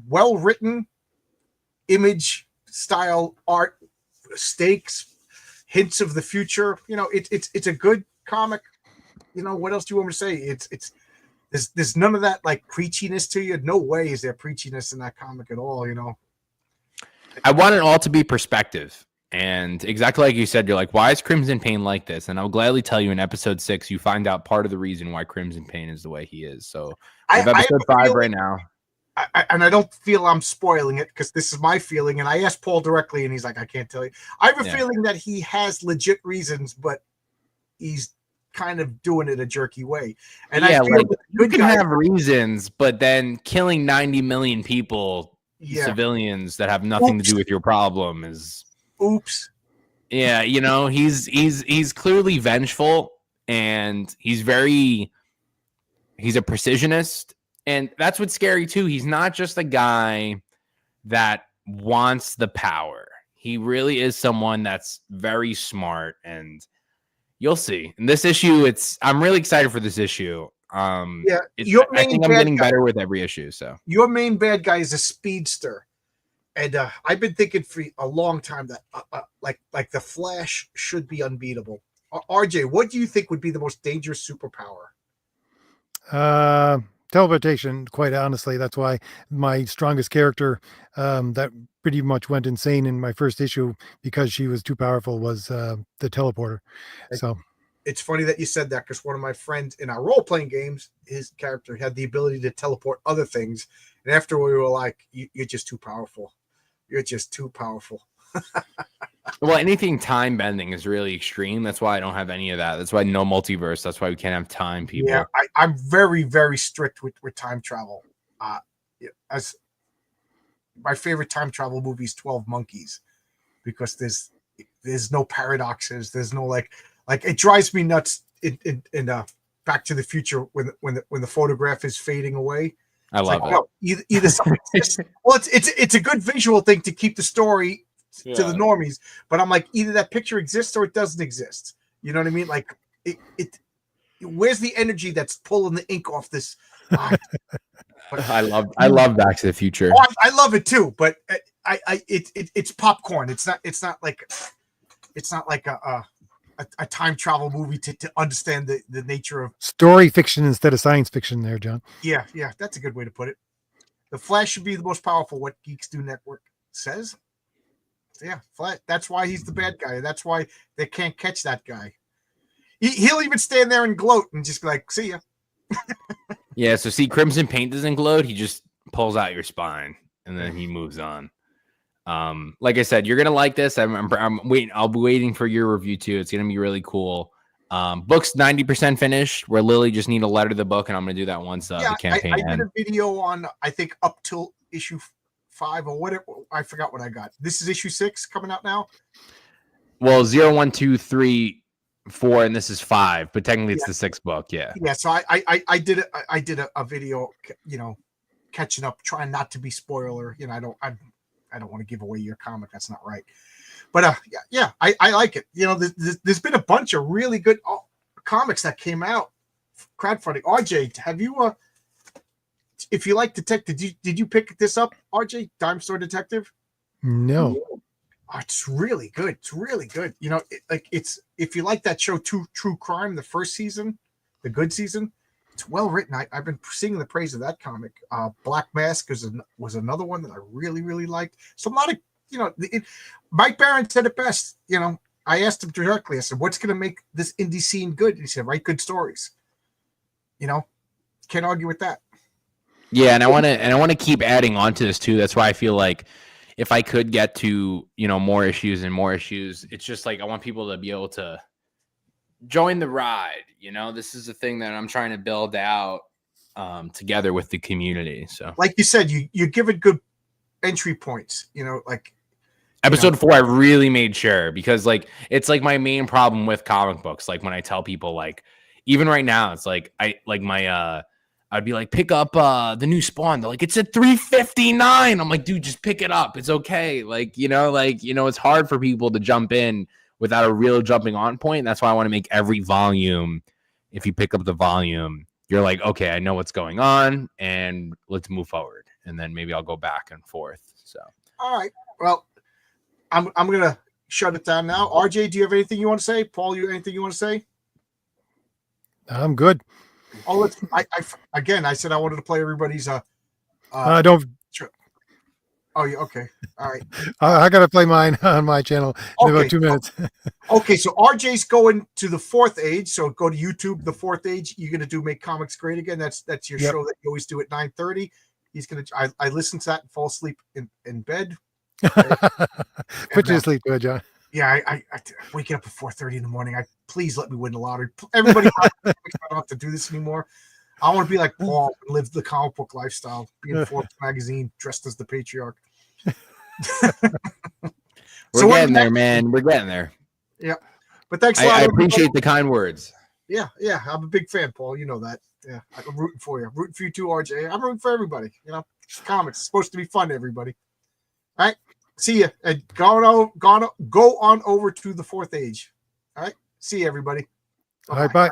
Speaker 1: well written, image style art, stakes, hints of the future. It's a good comic. What else do you want me to say? There's none of that like preachiness to you. No way is there preachiness in that comic at all.
Speaker 3: I want it all to be perspective. And exactly like you said, you're like, why is Crimson Pain like this? And I'll gladly tell you in episode 6, you find out part of the reason why Crimson Pain is the way he is. So I have episode 5 right now.
Speaker 1: and I don't feel I'm spoiling it because this is my feeling. And I asked Paul directly, and he's like, I can't tell you. I have a feeling that he has legit reasons, but he's kind of doing it a jerky way. And I feel
Speaker 3: like you can have reasons, but then killing 90 million people, civilians that have nothing to do with your problem is
Speaker 1: oops.
Speaker 3: Yeah, you know, he's clearly vengeful, and he's a precisionist. And that's what's scary too. He's not just a guy that wants the power. He really is someone that's very smart, and you'll see. In this issue, I'm really excited for this issue. I think I'm getting better with every issue. So
Speaker 1: your main bad guy is a speedster, and I've been thinking for a long time that like the Flash should be unbeatable. RJ, what do you think would be the most dangerous superpower?
Speaker 2: Teleportation, quite honestly. That's why my strongest character that pretty much went insane in my first issue because she was too powerful was the teleporter. So
Speaker 1: it's funny that you said that, because one of my friends in our role-playing games, his character had the ability to teleport other things, and after we were like, you're just too powerful. You're just too powerful.
Speaker 3: Well, anything time bending is really extreme. That's why I don't have any of that. That's why no multiverse. That's why we can't have time, people.
Speaker 1: Yeah, I'm very, very strict with time travel. As my favorite time travel movie is 12 Monkeys, because there's no paradoxes. There's no like it drives me nuts in Back to the Future when the photograph is fading away.
Speaker 3: I love it.
Speaker 1: No, either something. Well, it's a good visual thing to keep the story to the normies, but I'm like, either that picture exists or it doesn't exist. You know what I mean? Like it where's the energy that's pulling the ink off this?
Speaker 3: I love Back to the Future.
Speaker 1: Oh, I love it too, but it's popcorn. It's not like a time travel movie to understand the nature of
Speaker 2: story fiction instead of science fiction there, John.
Speaker 1: Yeah, that's a good way to put it. The Flash should be the most powerful, what Geeks Do Network says. Yeah, Flash, that's why he's the bad guy. That's why they can't catch that guy. He'll even stand there and gloat and just be like, see ya.
Speaker 3: Yeah, so see, Crimson Paint doesn't gloat. He just pulls out your spine, and then he moves on. Like I said, you're gonna like this. I'm waiting. I'll be waiting for your review too. It's gonna be really cool. Book's 90% finished. Where Lily just need to letter the book, and I'm gonna do that once the campaign ends.
Speaker 1: I did a video on, I think, up till issue 5 or whatever. I forgot what I got. This is issue 6 coming out now.
Speaker 3: Well, 0, 1, 2, 3, 4, and this is 5, but technically it's the 6th book. Yeah.
Speaker 1: So I did a video, catching up, trying not to be spoiler. I don't want to give away your comic. That's not right. But I like it. There's been a bunch of really good comics that came out crowdfunding. RJ, have you if you like detective, did you pick this up, RJ? Dime Store Detective?
Speaker 2: No.
Speaker 1: Oh, it's really good. It's really good. It's if you like that show True Crime, the first season, the good season, it's well written. I've been singing the praise of that comic. Black Mask was another one that I really, really liked. So a lot of, Mike Barron said it best. I asked him directly. I said, "What's going to make this indie scene good?" And he said, "Write good stories." Can't argue with that.
Speaker 3: Yeah, and I want to keep adding on to this too. That's why I feel like if I could get to more issues, it's just like I want people to be able to join the ride. This is a thing that I'm trying to build out together with the community. So, like
Speaker 1: you said, you give it good entry points.
Speaker 3: Episode 4, I really made sure, because it's my main problem with comic books. Like when I tell people, even right now, it's I'd be like, pick up the new Spawn. They're like, it's at $3.59. I'm like, dude, just pick it up. It's okay. It's hard for people to jump in without a real jumping on point. That's why I want to make every volume. If you pick up the volume, you're like, okay, I know what's going on, and let's move forward. And then maybe I'll go back and forth. So,
Speaker 1: all right. Well, I'm gonna shut it down now. RJ, do you have anything you want to say? Paul, anything you want to say?
Speaker 2: I'm good.
Speaker 1: Oh, I said I wanted to play everybody's.
Speaker 2: Don't.
Speaker 1: Oh, yeah. Okay. All right.
Speaker 2: I gotta play mine on my channel in about 2 minutes.
Speaker 1: Okay, so RJ's going to the 4th Age. So go to YouTube, the 4th Age. You're gonna do Make Comics Great Again. That's your show that you always do at 9:30. He's gonna. I listen to that and fall asleep in bed.
Speaker 2: Put you to sleep, good, John.
Speaker 1: Yeah, I waking up at 4:30 in the morning. Please let me win the lottery. Everybody, I don't have to do this anymore. I want to be like Paul and live the comic book lifestyle, be in Forbes magazine, dressed as the patriarch.
Speaker 3: We're getting there, man. We're getting there.
Speaker 1: Yeah, but thanks a lot.
Speaker 3: I appreciate the kind words.
Speaker 1: Yeah, I'm a big fan, Paul. You know that. Yeah, I'm rooting for you. I'm rooting for you too, RJ. I'm rooting for everybody. You know, comics is supposed to be fun, everybody. All right, see you. And go on over to the Fourth Age. All right, see you, everybody.
Speaker 2: Bye-bye. All right, bye.